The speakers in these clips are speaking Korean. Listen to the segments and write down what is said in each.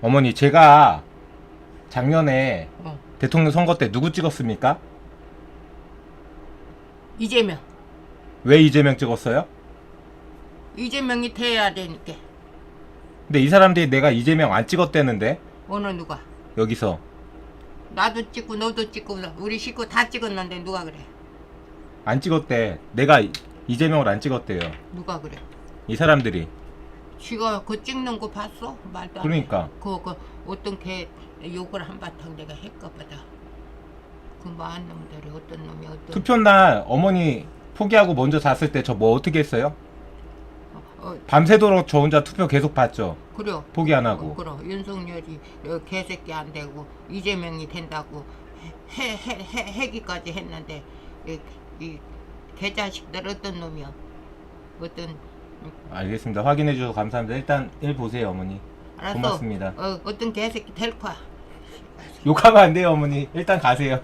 어머니, 제가 작년에 어. 대통령 선거 때 누구 찍었습니까? 이재명. 왜 이재명 찍었어요? 이재명이 돼야 되니까. 근데 이 사람들이 내가 이재명 안 찍었대는데 어느 누가? 여기서 나도 찍고 너도 찍고 우리 식구 다 찍었는데 누가 그래? 안 찍었대. 내가 이재명을 안 찍었대요. 누가 그래? 이 사람들이. 지가 그 찍는 거 봤어? 말도 안 그러니까. 해. 그 어떤 개 욕을 한바탕 내가 했까 보다. 그 많은 놈들이 어떤 놈이 어떤 투표 날 어머니 포기하고 먼저 잤을 때 저 뭐 어떻게 했어요? 밤새도록 저 혼자 투표 계속 봤죠. 그래. 포기 안 하고. 그래. 윤석열이 개새끼 안 되고 이재명이 된다고 해기까지 했는데 이 개자식들 어떤 놈이야? 어떤 알겠습니다. 확인해 주셔서 감사합니다. 일단 일 보세요, 어머니. 알았어. 고맙습니다. 어떤 개새끼 될 거야. 욕하면 안 돼요, 어머니. 일단 가세요.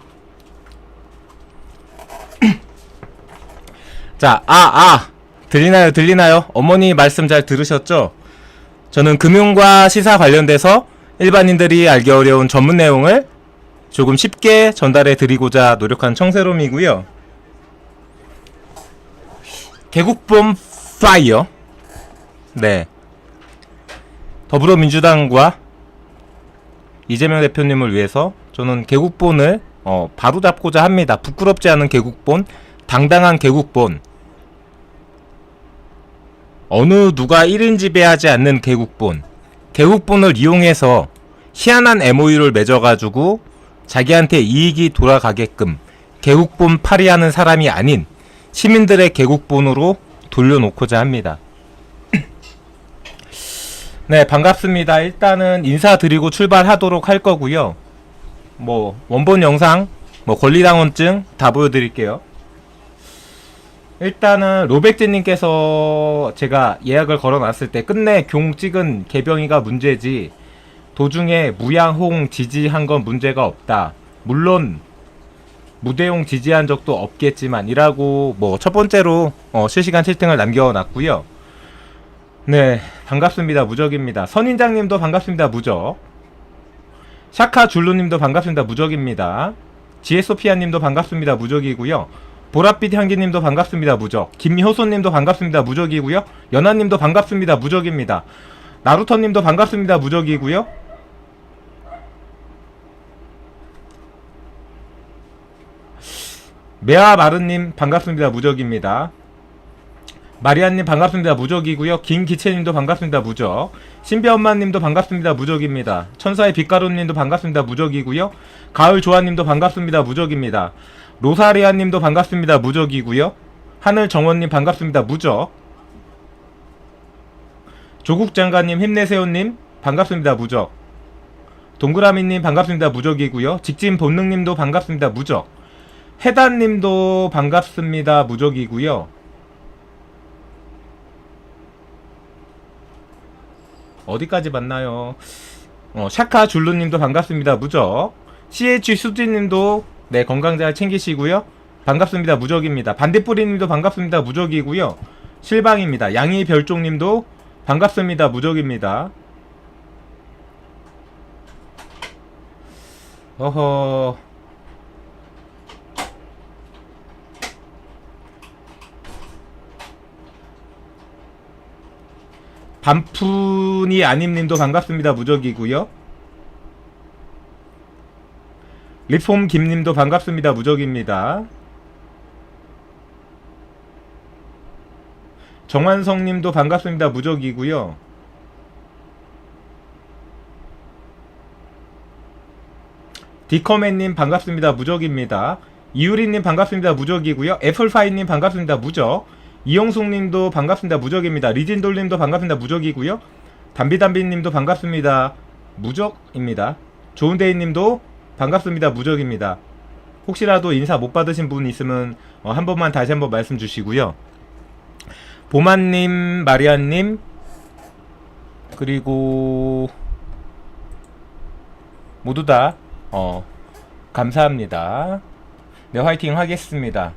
자, 들리나요, 들리나요? 어머니 말씀 잘 들으셨죠? 저는 금융과 시사 관련돼서 일반인들이 알기 어려운 전문 내용을 조금 쉽게 전달해 드리고자 노력한 청세롬이고요. 개국본 파이어. 네. 더불어민주당과 이재명 대표님을 위해서 저는 개국본을 바로잡고자 합니다. 부끄럽지 않은 개국본, 당당한 개국본, 어느 누가 1인 지배하지 않는 개국본, 개국본을 이용해서 희한한 MOU를 맺어가지고 자기한테 이익이 돌아가게끔 개국본 파리하는 사람이 아닌 시민들의 개국본으로 돌려놓고자 합니다. 네, 반갑습니다. 일단은 인사드리고 출발하도록 할 거고요. 원본 영상, 권리당원증 다 보여드릴게요. 일단은 로백제님께서 제가 예약을 걸어놨을 때 끝내 경 찍은 개병이가 문제지 도중에 무양홍 지지한 건 문제가 없다. 물론 무대용 지지한 적도 없겠지만 이라고 첫 번째로 실시간 채팅을 남겨놨고요. 네, 반갑습니다. 무적입니다. 선인장님도 반갑습니다. 무적. 샤카 줄루님도 반갑습니다. 무적입니다. 지에소피아님도 반갑습니다. 무적이고요. 보랏빛 향기님도 반갑습니다. 무적. 김효소님도 반갑습니다. 무적이고요. 연하님도 반갑습니다. 무적입니다. 나루터님도 반갑습니다. 무적이고요. 메아마르님 반갑습니다. 무적입니다. 마리아님 반갑습니다. 무적이고요. 김기채님도 반갑습니다. 무적. 신비엄마님도 반갑습니다. 무적입니다. 천사의 빛가루님도 반갑습니다. 무적이고요. 가을조아님도 반갑습니다. 무적입니다. 로사리아님도 반갑습니다. 무적이고요. 하늘정원님 반갑습니다. 무적. 조국장관님 힘내세요님 반갑습니다. 무적. 동그라미님 반갑습니다. 무적이고요. 직진본능님도 반갑습니다. 무적. 해단님도 반갑습니다. 무적이고요. 어디까지 봤나요? 샤카 줄루님도 반갑습니다. 무적. CH 수지님도 네, 건강 잘 챙기시고요. 반갑습니다. 무적입니다. 반딧불이님도 반갑습니다. 무적이고요. 실방입니다. 양이 별종님도 반갑습니다. 무적입니다. 어허. 반푼이 아님님도 반갑습니다. 무적이고요. 리폼 김님도 반갑습니다. 무적입니다. 정환성님도 반갑습니다. 무적이고요. 디커맨님 반갑습니다. 무적입니다. 이유리님 반갑습니다. 무적이고요. 애플파이님 반갑습니다. 무적. 이영숙님도 반갑습니다. 무적입니다. 리진돌님도 반갑습니다. 무적이고요. 담비담비님도 반갑습니다. 무적입니다. 좋은데이님도 반갑습니다. 무적입니다. 혹시라도 인사 못 받으신 분 있으면 한 번만 다시 한번 말씀 주시고요. 보만님, 마리아님, 그리고 모두 다 감사합니다. 네, 화이팅 하겠습니다.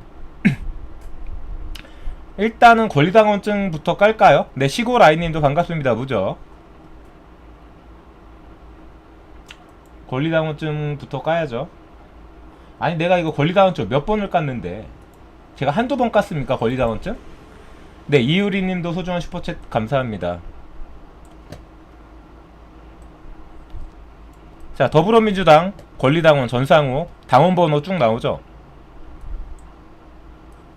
일단은 권리당원증부터 깔까요? 네, 시골아이님도 반갑습니다. 무적. 권리당원증부터 까야죠. 아니 내가 이거 권리당원증 몇 번을 깠는데 제가 한두 번 깠습니까 권리당원증? 네, 이유리님도 소중한 슈퍼챗 감사합니다. 자, 더불어민주당 권리당원 전상우 당원번호 쭉 나오죠.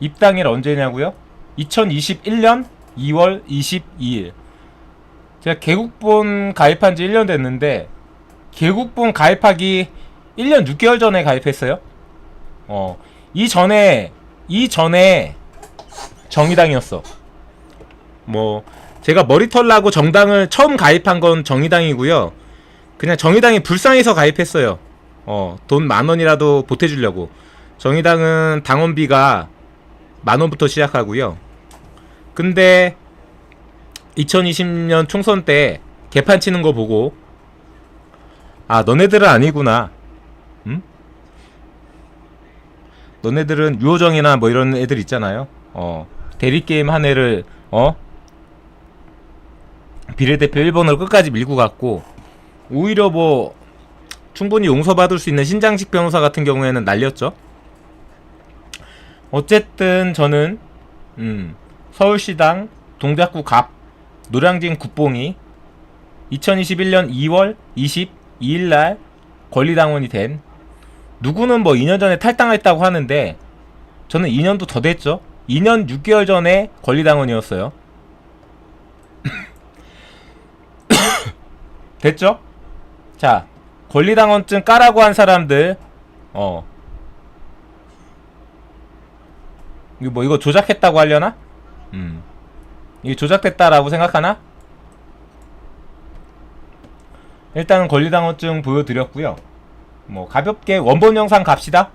입당일 언제냐고요? 2021년 2월 22일. 제가 개국본 가입한 지 1년 됐는데 개국본 가입하기 1년 6개월 전에 가입했어요. 이전에 정의당이었어. 뭐 제가 머리털 나고 정당을 처음 가입한 건 정의당이고요. 그냥 정의당이 불쌍해서 가입했어요. 돈 10,000원이라도 보태주려고. 정의당은 당원비가 10,000원부터 시작하고요. 근데 2020년 총선 때 개판 치는 거 보고 아 너네들은 아니구나. 응? 너네들은 유호정이나 뭐 이런 애들 있잖아요. 대리게임 한 애를 비례대표 1번으로 끝까지 밀고 갔고 오히려 뭐 충분히 용서받을 수 있는 신장식 변호사 같은 경우에는 날렸죠. 어쨌든 저는 서울시당 동작구 갑 노량진 국봉이 2021년 2월 22일날 권리당원이 된 누구는 뭐 2년 전에 탈당했다고 하는데 저는 2년도 더 됐죠. 2년 6개월 전에 권리당원이었어요. 됐죠? 자, 권리당원증 까라고 한 사람들 이거 조작했다고 하려나? 이게 조작됐다라고 생각하나? 일단은 권리당원증 보여드렸고요. 뭐 가볍게 원본 영상 갑시다.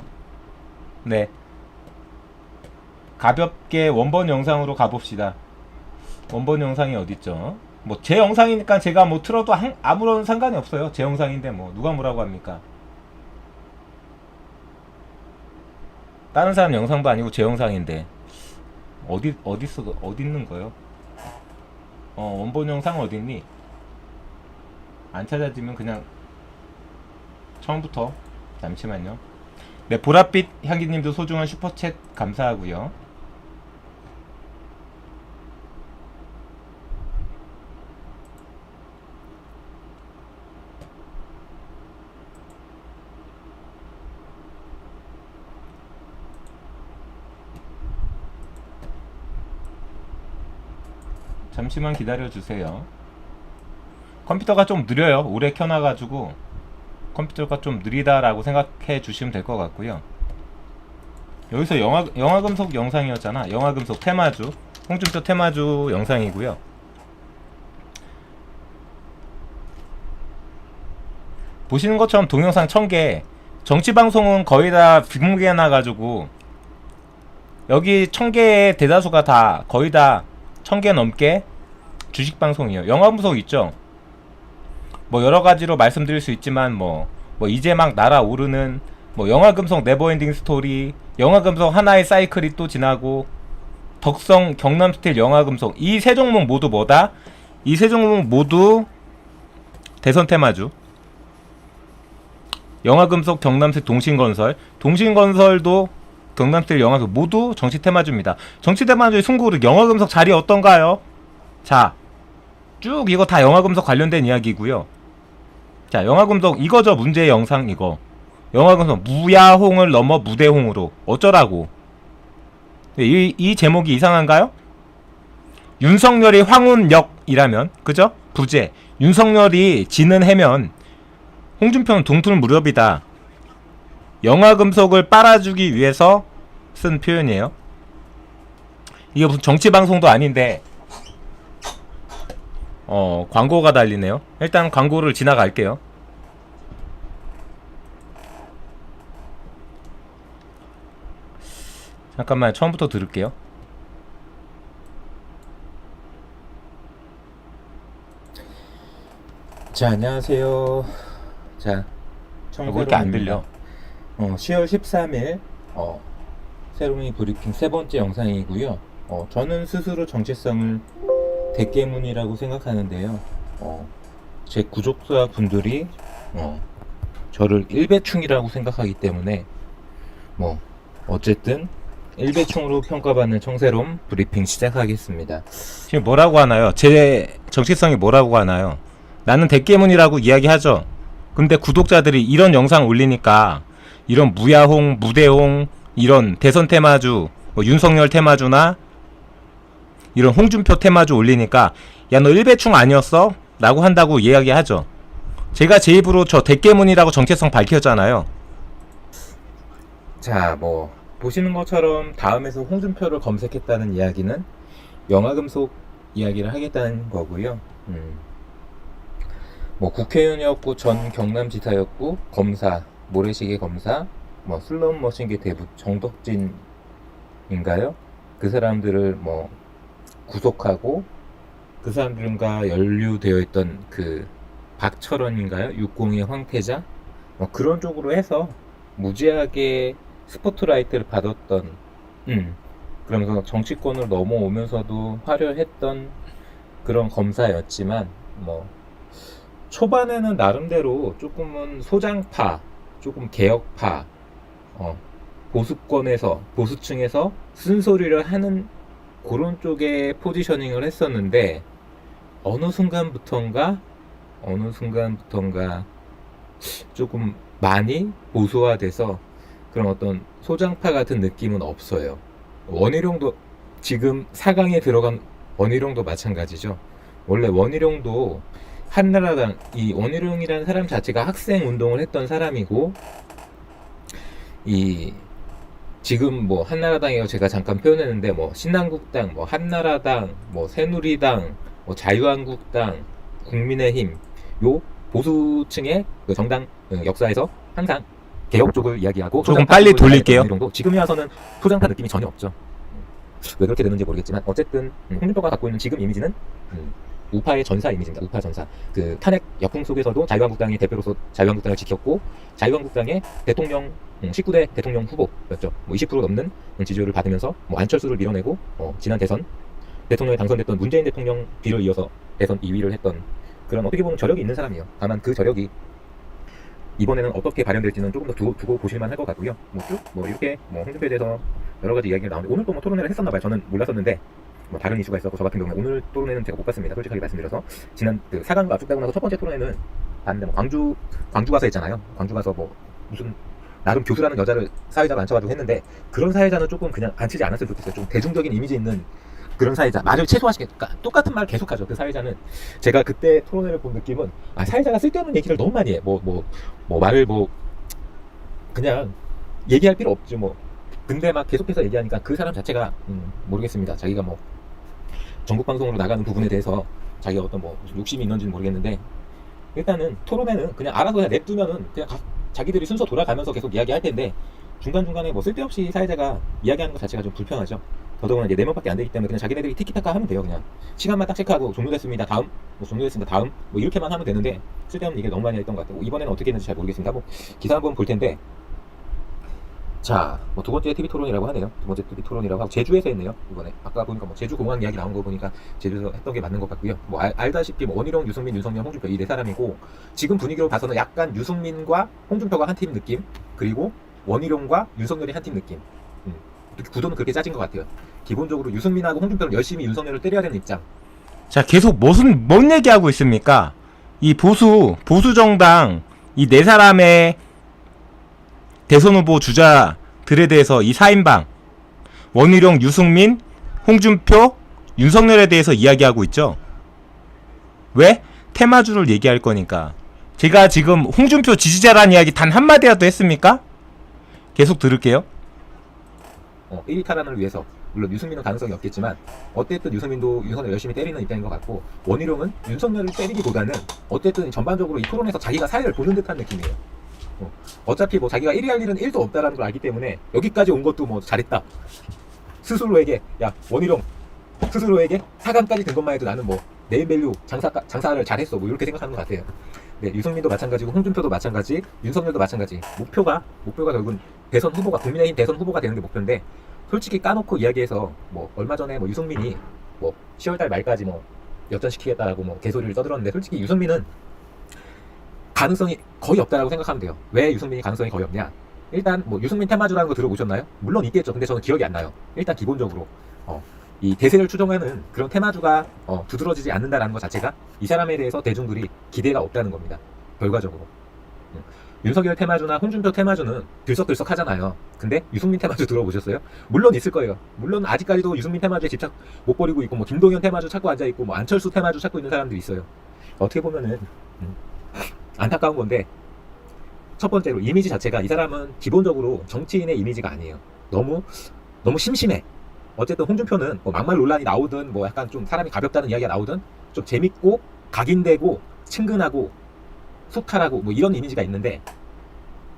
네, 가볍게 원본 영상으로 가봅시다. 원본 영상이 어딨죠? 뭐 제 영상이니까 제가 뭐 틀어도 아무런 상관이 없어요. 제 영상인데 뭐 누가 뭐라고 합니까? 다른 사람 영상도 아니고 제 영상인데 어디 있는 거요? 원본 영상 어딨니? 안 찾아지면 그냥 처음부터. 잠시만요. 네, 보랏빛 향기님도 소중한 슈퍼챗 감사하고요. 잠시만 기다려주세요. 컴퓨터가 좀 느려요. 오래 켜놔가지고 컴퓨터가 좀 느리다라고 생각해 주시면 될 것 같고요. 여기서 영화금속 영상이었잖아. 영화금속 테마주 홍준표 테마주 영상이고요. 보시는 것처럼 동영상 1000개, 정치방송은 거의 다 빅무게 나가지고 여기 1000개의 대다수가 다 거의 다 1000개 넘게 주식방송이에요. 영화금속 있죠? 뭐 여러가지로 말씀드릴 수 있지만 뭐 이제 막 날아오르는 뭐 영화금속 네버엔딩 스토리, 영화금속 하나의 사이클이 또 지나고, 덕성 경남스틸 영화금속, 이 세 종목 모두 뭐다? 이 세 종목 모두 대선 테마주. 영화금속 경남스틸 동신건설도 경남스틸 영화금속 모두 정치 테마주입니다. 정치 테마주의 승부를 영화금속 자리 어떤가요? 자, 쭉 이거 다 영화금속 관련된 이야기고요. 자, 영화금속 이거죠. 문제의 영상 이거. 영화금속 무야홍을 넘어 무대홍으로 어쩌라고. 이 제목이 이상한가요? 윤석열이 황운역이라면, 그죠? 부재. 윤석열이 지는 해면 홍준표는 동tul 무렵이다. 영화금속을 빨아주기 위해서 쓴 표현이에요. 이게 무슨 정치방송도 아닌데 광고가 달리네요. 일단 광고를 지나갈게요. 잠깐만, 처음부터 들을게요. 자, 안녕하세요. 자, 왜 이렇게 안 들려? 10월 13일 새로미 브리핑 세 번째 영상이고요. 저는 스스로 정체성을 대깨문이라고 생각하는데요. 제 구독자 분들이 저를 일배충이라고 생각하기 때문에 뭐 어쨌든 일배충으로 평가받는 청새롬 브리핑 시작하겠습니다. 지금 뭐라고 하나요? 제 정체성이 뭐라고 하나요? 나는 대깨문이라고 이야기하죠. 근데 구독자들이 이런 영상 올리니까 이런 무야홍, 무대홍, 이런 대선 테마주, 뭐 윤석열 테마주나 이런 홍준표 테마주 올리니까 야 너 일배충 아니었어? 라고 한다고 이야기하죠. 제가 제 입으로 저 대깨문이라고 정체성 밝혔잖아요. 자, 뭐 보시는 것처럼 다음에서 홍준표를 검색했다는 이야기는 영화금속 이야기를 하겠다는 거고요. 뭐 국회의원이었고 전 경남지사였고 검사, 모래시계 검사, 뭐 슬롯머신계 대부 정덕진인가요? 그 사람들을 뭐 구속하고 그 사람들과 연루되어 있던 그 박철원인가요? 60의 황태자? 뭐 그런 쪽으로 해서 무지하게 스포트라이트를 받았던 그러면서 정치권을 넘어오면서도 화려했던 그런 검사였지만 뭐 초반에는 나름대로 조금은 소장파, 조금 개혁파, 보수권에서 보수층에서 쓴소리를 하는 그런 쪽에 포지셔닝을 했었는데 어느 순간부턴가 조금 많이 보수화돼서 그런 어떤 소장파 같은 느낌은 없어요. 원희룡도 지금 4강에 들어간 원희룡도 마찬가지죠. 원래 원희룡도 한나라당, 이 원희룡이라는 사람 자체가 학생 운동을 했던 사람이고, 이 지금 뭐 한나라당이라고 제가 잠깐 표현했는데 뭐 신한국당, 뭐 한나라당, 뭐 새누리당, 뭐 자유한국당, 국민의힘 요 보수층의 그 정당 역사에서 항상 개혁 쪽을 이야기하고 조금 빨리 돌릴게요. 원희룡도 지금에 와서는 소장파 느낌이 전혀 없죠. 왜 그렇게 됐는지 모르겠지만 어쨌든 홍준표가 갖고 있는 지금 이미지는 우파의 전사 이미지입니다. 우파 전사. 그 탄핵 역풍 속에서도 자유한국당의 대표로서 자유한국당을 지켰고 자유한국당의 대통령 19대 대통령 후보였죠. 뭐 20% 넘는 지지율을 받으면서 뭐 안철수를 밀어내고 지난 대선 대통령에 당선됐던 문재인 대통령 뒤를 이어서 대선 2위를 했던 그런 어떻게 보면 저력이 있는 사람이에요. 다만 그 저력이 이번에는 어떻게 발현될지는 조금 더 두고 보실만 할 것 같고요. 뭐 이렇게 뭐 홍준표에 대해서 여러 가지 이야기가 나오는데 오늘 또 뭐 토론회를 했었나 봐요. 저는 몰랐었는데 뭐 다른 이슈가 있었고 저 같은 경우는 오늘 토론회는 제가 못 봤습니다. 솔직하게 말씀드려서 지난 그 4강 압축되고 나서 첫 번째 토론회는 봤는데 뭐 광주 가서 했잖아요. 광주 가서 뭐 무슨 나름 교수라는 여자를 사회자로 앉혀가지고 했는데 그런 사회자는 조금 그냥 앉히지 않았으면 좋겠어요. 좀 대중적인 이미지 있는 그런 사회자, 말을 최소화시켜 똑같은 말 계속하죠. 그 사회자는 제가 그때 토론회를 본 느낌은 사회자가 쓸데없는 얘기를 너무 많이 해. 말을 그냥 얘기할 필요 없죠. 근데 막 계속해서 얘기하니까 그 사람 자체가 모르겠습니다. 자기가 뭐 전국 방송으로 나가는 부분에 대해서 자기가 어떤 무슨 욕심이 있는지는 모르겠는데 일단은 토론회는 그냥 알아서 그냥 냅두면은 그냥 자기들이 순서 돌아가면서 계속 이야기할 텐데 중간중간에 뭐 쓸데없이 사회자가 이야기하는 것 자체가 좀 불편하죠. 더더구나 이제 4명밖에 안 되기 때문에 그냥 자기네들이 티키타카 하면 돼요. 그냥 시간만 딱 체크하고 종료됐습니다. 다음, 종료됐습니다. 다음, 이렇게만 하면 되는데 쓸데없는 얘기를 너무 많이 했던 것 같아요. 이번에는 어떻게 했는지 잘 모르겠습니다. 기사 한번 볼 텐데 자, 두 번째 TV 토론이라고 하네요. 두 번째 TV 토론이라고 하고 제주에서 했네요. 이번에 아까 보니까 제주 공항 이야기 나온 거 보니까 제주에서 했던 게 맞는 것 같고요. 알다시피 원희룡, 유승민, 윤석열, 홍준표 이 4사람이고 지금 분위기로 봐서는 약간 유승민과 홍준표가 한 팀 느낌 그리고 원희룡과 윤석열이 한 팀 느낌. 구도는 그렇게 짜진 것 같아요. 기본적으로 유승민하고 홍준표는 열심히 윤석열을 때려야 되는 입장. 자, 계속 뭔 얘기하고 있습니까? 이 보수 정당 이 4사람의 대선 후보 주자들에 대해서 이 4인방 원희룡, 유승민, 홍준표, 윤석열에 대해서 이야기하고 있죠. 왜? 테마주를 얘기할 거니까. 제가 지금 홍준표 지지자라는 이야기 단 한마디라도 했습니까? 계속 들을게요. 1위 탈환을 위해서 물론 유승민은 가능성이 없겠지만 어쨌든 유승민도 윤석열 열심히 때리는 입장인 것 같고 원희룡은 윤석열을 때리기보다는 어쨌든 전반적으로 이 토론에서 자기가 사회를 보는 듯한 느낌이에요. 어차피 자기가 1위 할 일은 1도 없다라는 걸 알기 때문에 여기까지 온 것도 잘했다. 스스로에게 원희룡 스스로에게 4강까지 된 것만 해도 나는 네임밸류 장사를 잘했어 이렇게 생각하는 것 같아요. 네, 유승민도 마찬가지고 홍준표도 마찬가지, 윤석열도 마찬가지. 목표가 결국은 대선 후보가 국민의힘 대선 후보가 되는 게 목표인데 솔직히 까놓고 이야기해서 얼마 전에 유승민이 10월달 말까지 역전시키겠다라고 개소리를 떠들었는데 솔직히 유승민은 가능성이 거의 없다라고 생각하면 돼요. 왜 유승민이 가능성이 거의 없냐? 일단 뭐 유승민 테마주라는 거 들어보셨나요? 물론 있겠죠. 근데 저는 기억이 안 나요. 일단 기본적으로 이 대세를 추종하는 그런 테마주가 두드러지지 않는다라는 것 자체가 이 사람에 대해서 대중들이 기대가 없다는 겁니다. 결과적으로. 윤석열 테마주나 홍준표 테마주는 들썩들썩 하잖아요. 근데 유승민 테마주 들어보셨어요? 물론 있을 거예요. 물론 아직까지도 유승민 테마주에 집착 못 버리고 있고, 뭐 김동연 테마주 찾고 앉아있고, 뭐 안철수 테마주 찾고 있는 사람들이 있어요. 어떻게 보면은 안타까운 건데, 첫 번째로 이미지 자체가 이 사람은 기본적으로 정치인의 이미지가 아니에요. 너무 심심해. 어쨌든 홍준표는 뭐 막말 논란이 나오든 뭐 약간 좀 사람이 가볍다는 이야기가 나오든 좀 재밌고 각인되고 친근하고 소탈하고 뭐 이런 이미지가 있는데,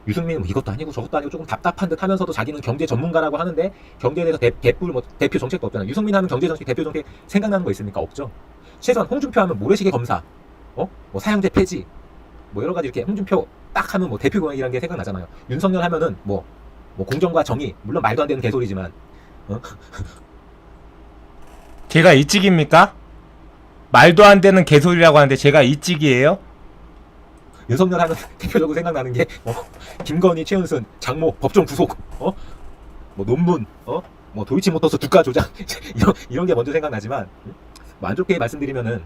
유승민은 뭐 이것도 아니고 저것도 아니고 조금 답답한 듯 하면서도 자기는 경제 전문가라고 하는데 경제에 대해서 대표 정책도 없잖아요. 유승민 하면 경제 정책 대표 정책 생각나는 거 있습니까? 없죠. 최소한 홍준표 하면 모래시계 검사, 뭐 사형제 폐지, 뭐 여러 가지 이렇게 홍준표 딱 하면 뭐 대표 공약이라는 게 생각나잖아요. 윤석열 하면은 뭐 공정과 정의, 물론 말도 안 되는 개소리지만 제가 이찍입니까? 말도 안 되는 개소리라고 하는데 제가 이찍이에요? 윤석열 하면 대표적으로 생각나는 게 김건희, 최은순, 장모 법정 구속, 뭐 논문, 뭐 도이치모터스 주가 조작 이런 게 먼저 생각나지만, 뭐 안 좋게 말씀드리면은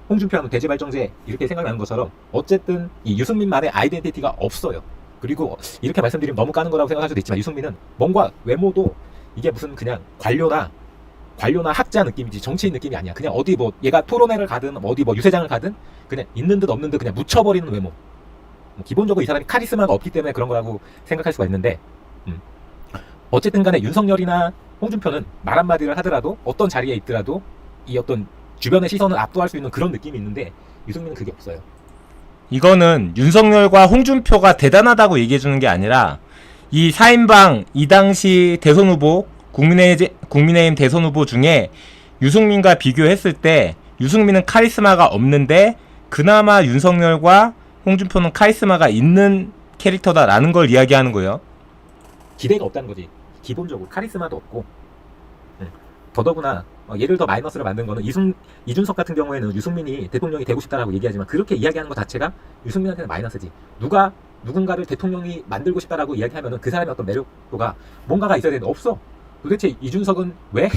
홍준표하면 대제발정제 이렇게 생각나는 것처럼 어쨌든 이 유승민만의 아이덴티티가 없어요. 그리고 이렇게 말씀드리면 너무 까는 거라고 생각할 수도 있지만, 유승민은 뭔가 외모도 이게 무슨 그냥 관료나 학자 느낌이지 정치인 느낌이 아니야. 그냥 어디 뭐 얘가 토론회를 가든 어디 뭐 유세장을 가든 그냥 있는 듯 없는 듯 그냥 묻혀버리는 외모. 기본적으로 이 사람이 카리스마가 없기 때문에 그런 거라고 생각할 수가 있는데, 어쨌든 간에 윤석열이나 홍준표는 말 한마디를 하더라도 어떤 자리에 있더라도 이 어떤 주변의 시선을 압도할 수 있는 그런 느낌이 있는데, 유승민은 그게 없어요. 이거는 윤석열과 홍준표가 대단하다고 얘기해주는 게 아니라 이 4인방 이 당시 대선 후보 국민의힘 대선 후보 중에 유승민과 비교했을 때 유승민은 카리스마가 없는데 그나마 윤석열과 홍준표는 카리스마가 있는 캐릭터다라는 걸 이야기하는 거예요. 기대가 없다는 거지. 기본적으로 카리스마도 없고, 더더구나 얘를 더 마이너스로 만든 거는 이준석 같은 경우에는 유승민이 대통령이 되고 싶다라고 얘기하지만 그렇게 이야기하는 것 자체가 유승민한테는 마이너스지. 누군가를 대통령이 만들고 싶다라고 이야기하면은 그 사람의 어떤 매력도가 뭔가가 있어야 되는데 없어. 도대체 이준석은 왜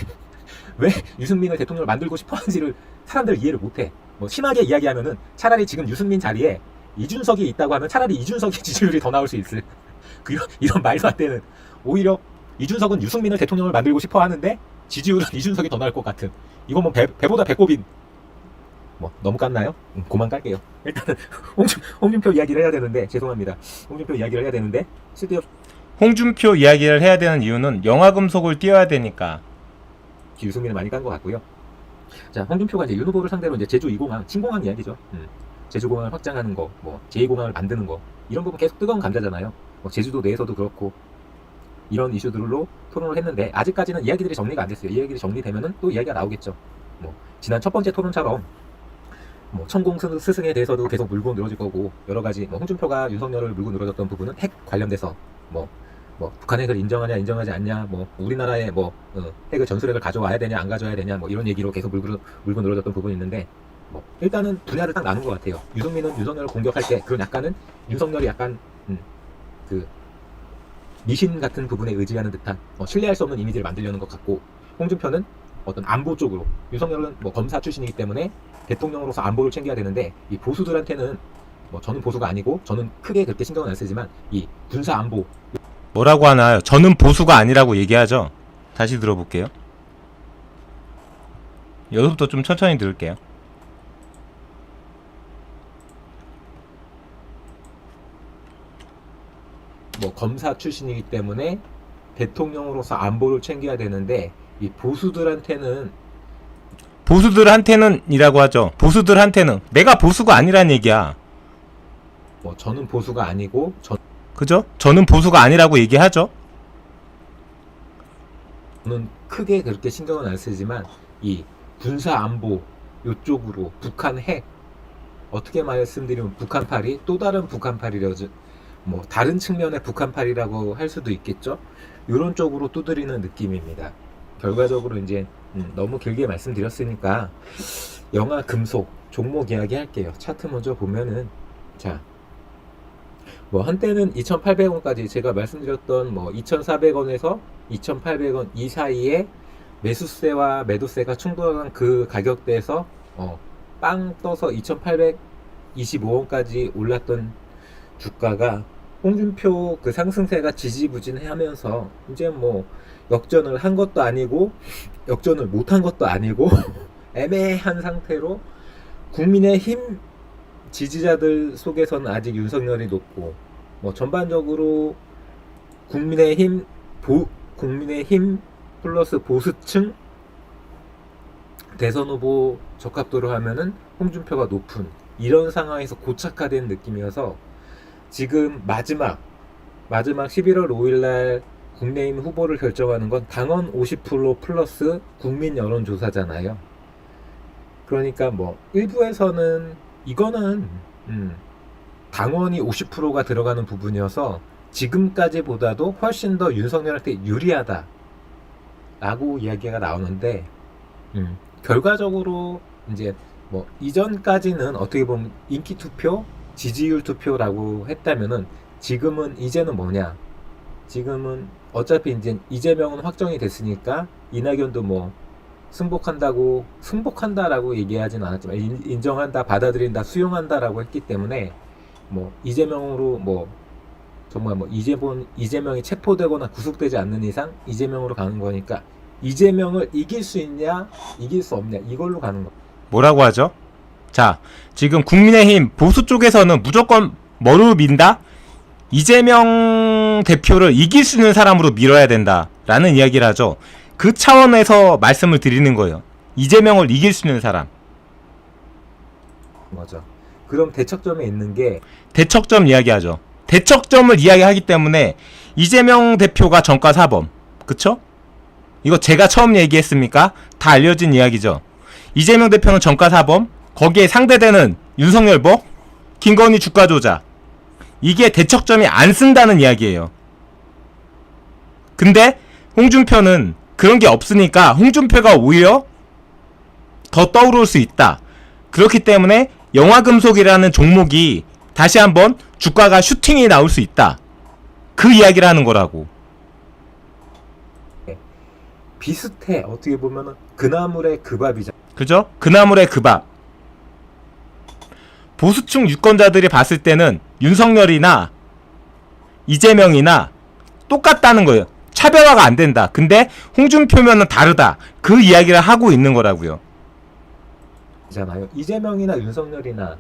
유승민을 대통령을 만들고 싶어 하는지를 사람들 이해를 못해. 뭐 심하게 이야기하면은 차라리 지금 유승민 자리에 이준석이 있다고 하면 차라리 이준석의 지지율이 더 나올 수 있을 이런 말도 안 되는, 오히려 이준석은 유승민을 대통령을 만들고 싶어 하는데 지지율은 이준석이 더 나을 것 같은, 이거 뭐 배보다 배꼽인, 뭐 너무 깠나요? 그만 깔게요. 일단은 홍준표 이야기를 해야 되는데, 죄송합니다. 홍준표 이야기를 해야 되는데 쓸데없이 홍준표 이야기를 해야 되는 이유는 영화금속을 띄워야 되니까. 유승민은 많이 깐 것 같고요. 자, 홍준표가 이제 윤 후보를 상대로 이제 제주 2공항, 신공항 이야기죠. 제주공항을 확장하는 거, 뭐 제2공항을 만드는 거, 이런 부분 계속 뜨거운 감자잖아요. 뭐 제주도 내에서도 그렇고 이런 이슈들로 토론을 했는데 아직까지는 이야기들이 정리가 안 됐어요. 이야기들이 정리되면은 또 이야기가 나오겠죠. 뭐 지난 첫 번째 토론처럼 뭐 천공 스승에 대해서도 계속 물고 늘어질 거고, 여러 가지 뭐 홍준표가 윤석열을 물고 늘어졌던 부분은 핵 관련돼서 뭐 북한 핵을 인정하냐 인정하지 않냐, 뭐 우리나라에 뭐 핵을 전술핵을 가져와야 되냐 안 가져와야 되냐, 뭐 이런 얘기로 계속 물고 늘어졌던 부분이 있는데, 뭐 일단은 분야를 딱 나눈 것 같아요. 유승민은 윤석열을 공격할 때 그런 약간은 윤석열이 약간 그 미신 같은 부분에 의지하는 듯한 신뢰할 수 없는 이미지를 만들려는 것 같고, 홍준표는 어떤 안보 쪽으로, 윤석열은 뭐 검사 출신이기 때문에 대통령으로서 안보를 챙겨야 되는데, 이 보수들한테는 뭐 저는 보수가 아니고 저는 크게 그렇게 신경은 안 쓰지만 이 군사 안보, 뭐라고 하나요? 저는 보수가 아니라고 얘기하죠. 다시 들어볼게요. 여기서부터 좀 천천히 들을게요. 뭐 검사 출신이기 때문에 대통령으로서 안보를 챙겨야 되는데, 이 보수들한테는 이라고 하죠. 보수들한테는 내가 보수가 아니란 얘기야. 뭐 저는 보수가 아니고 그죠? 저는 보수가 아니라고 얘기하죠. 저는 크게 그렇게 신경은 안 쓰지만 이 군사 안보 요쪽으로 북한 핵, 어떻게 말씀드리면 북한팔이 또 다른 북한팔이라죠. 뭐 다른 측면의 북한팔이라고 할 수도 있겠죠. 이런 쪽으로 두드리는 느낌입니다. 결과적으로 이제 너무 길게 말씀드렸으니까 영화 금속 종목 이야기 할게요. 차트 먼저 보면은, 자, 뭐 한때는 2,800원까지 제가 말씀드렸던 뭐 2,400원에서 2,800원 이 사이에 매수세와 매도세가 충돌한 그 가격대에서 빵 떠서 2,825원까지 올랐던 주가가 홍준표 그 상승세가 지지부진하면서 이제 뭐 역전을 한 것도 아니고 역전을 못한 것도 아니고 애매한 상태로 국민의힘 지지자들 속에서는 아직 윤석열이 높고 뭐 전반적으로 국민의힘 플러스 보수층 대선 후보 적합도로 하면은 홍준표가 높은 이런 상황에서 고착화된 느낌이어서 지금 마지막 11월 5일날 국내임 후보를 결정하는 건 당원 50% 플러스 국민 여론조사잖아요. 그러니까 뭐 일부에서는 이거는 당원이 50%가 들어가는 부분이어서 지금까지보다도 훨씬 더 윤석열한테 유리하다 라고 이야기가 나오는데 결과적으로 이제 뭐 이전까지는 어떻게 보면 인기 투표, 지지율 투표라고 했다면은 이제는 뭐냐? 지금은 어차피 이제 이재명은 확정이 됐으니까 이낙연도 뭐 승복한다라고 얘기하진 않았지만 인정한다, 받아들인다, 수용한다라고 했기 때문에 뭐 이재명으로 뭐 정말 뭐 이재명이 체포되거나 구속되지 않는 이상 이재명으로 가는 거니까 이재명을 이길 수 있냐, 이길 수 없냐 이걸로 가는 거. 뭐라고 하죠? 자, 지금 국민의힘 보수 쪽에서는 무조건 뭐로 민다? 이재명 대표를 이길 수 있는 사람으로 밀어야 된다라는 이야기를 하죠. 그 차원에서 말씀을 드리는 거예요. 이재명을 이길 수 있는 사람. 맞아. 그럼 대척점에 있는 게 대척점 이야기하죠. 대척점을 이야기하기 때문에 이재명 대표가 정가 사범. 그쵸? 이거 제가 처음 얘기했습니까? 다 알려진 이야기죠. 이재명 대표는 정가 사범, 거기에 상대되는 윤석열 김건희 주가 조작. 이게 대척점이 안 쓴다는 이야기예요. 근데 홍준표는 그런 게 없으니까 홍준표가 오히려 더 떠오를 수 있다. 그렇기 때문에 영화금속이라는 종목이 다시 한번 주가가 슈팅이 나올 수 있다. 그 이야기를 하는 거라고. 비슷해. 어떻게 보면은 그나물의 그 밥이잖아. 그죠? 그나물의 그 밥. 보수층 유권자들이 봤을 때는 윤석열이나 이재명이나 똑같다는 거예요. 차별화가 안 된다. 근데 홍준표면은 다르다. 그 이야기를 하고 있는 거라고요. 잖아요. 이재명이나 윤석열이나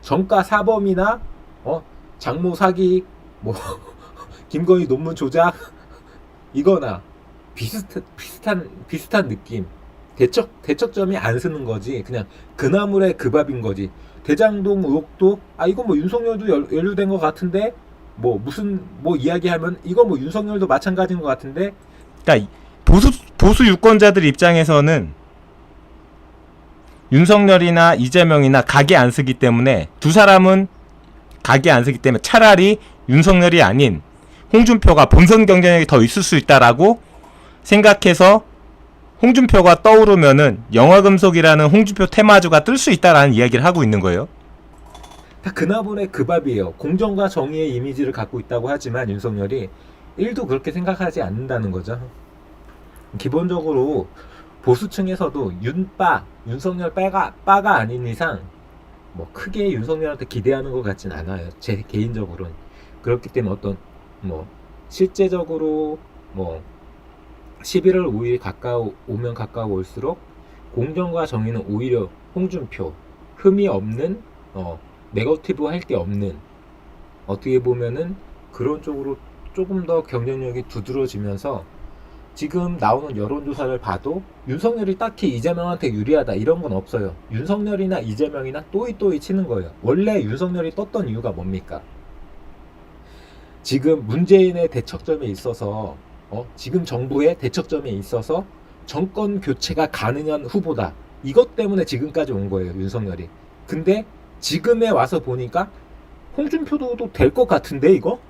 정가 사범이나 장모 사기 뭐 김건희 논문 조작 이거나 비슷한 느낌. 대척점이 안 쓰는 거지. 그냥 그나물의 그 밥인 거지. 대장동 의혹도 이거 뭐 윤석열도 연루된 것 같은데 뭐 무슨 뭐 이야기하면 이거 뭐 윤석열도 마찬가지인 것 같은데. 그러니까 보수 유권자들 입장에서는 윤석열이나 이재명이나 각이 안 쓰기 때문에 두 사람은 각이 안 쓰기 때문에 차라리 윤석열이 아닌 홍준표가 본선 경쟁력이 더 있을 수 있다라고 생각해서 홍준표가 떠오르면은 영화금속이라는 홍준표 테마주가 뜰 수 있다라는 이야기를 하고 있는 거예요. 다 그나물의 그 밥이에요. 공정과 정의의 이미지를 갖고 있다고 하지만 윤석열이 1도 그렇게 생각하지 않는다는 거죠. 기본적으로 보수층에서도 윤석열 빠가 아닌 이상 뭐 크게 윤석열한테 기대하는 것 같진 않아요. 제 개인적으로는. 그렇기 때문에 어떤 뭐 실제적으로 뭐 11월 5일 가까우면 가까울수록 공정과 정의는 오히려 홍준표 흠이 없는 네거티브 할 게 없는 어떻게 보면은 그런 쪽으로 조금 더 경쟁력이 두드러지면서 지금 나오는 여론조사를 봐도 윤석열이 딱히 이재명한테 유리하다 이런 건 없어요. 윤석열이나 이재명이나 또이 치는 거예요. 원래 윤석열이 떴던 이유가 뭡니까? 지금 문재인의 대척점에 있어서 지금 정부의 대척점에 있어서 정권 교체가 가능한 후보다. 이것 때문에 지금까지 온 거예요, 윤석열이. 근데 지금에 와서 보니까 홍준표도 될 것 같은데 이거?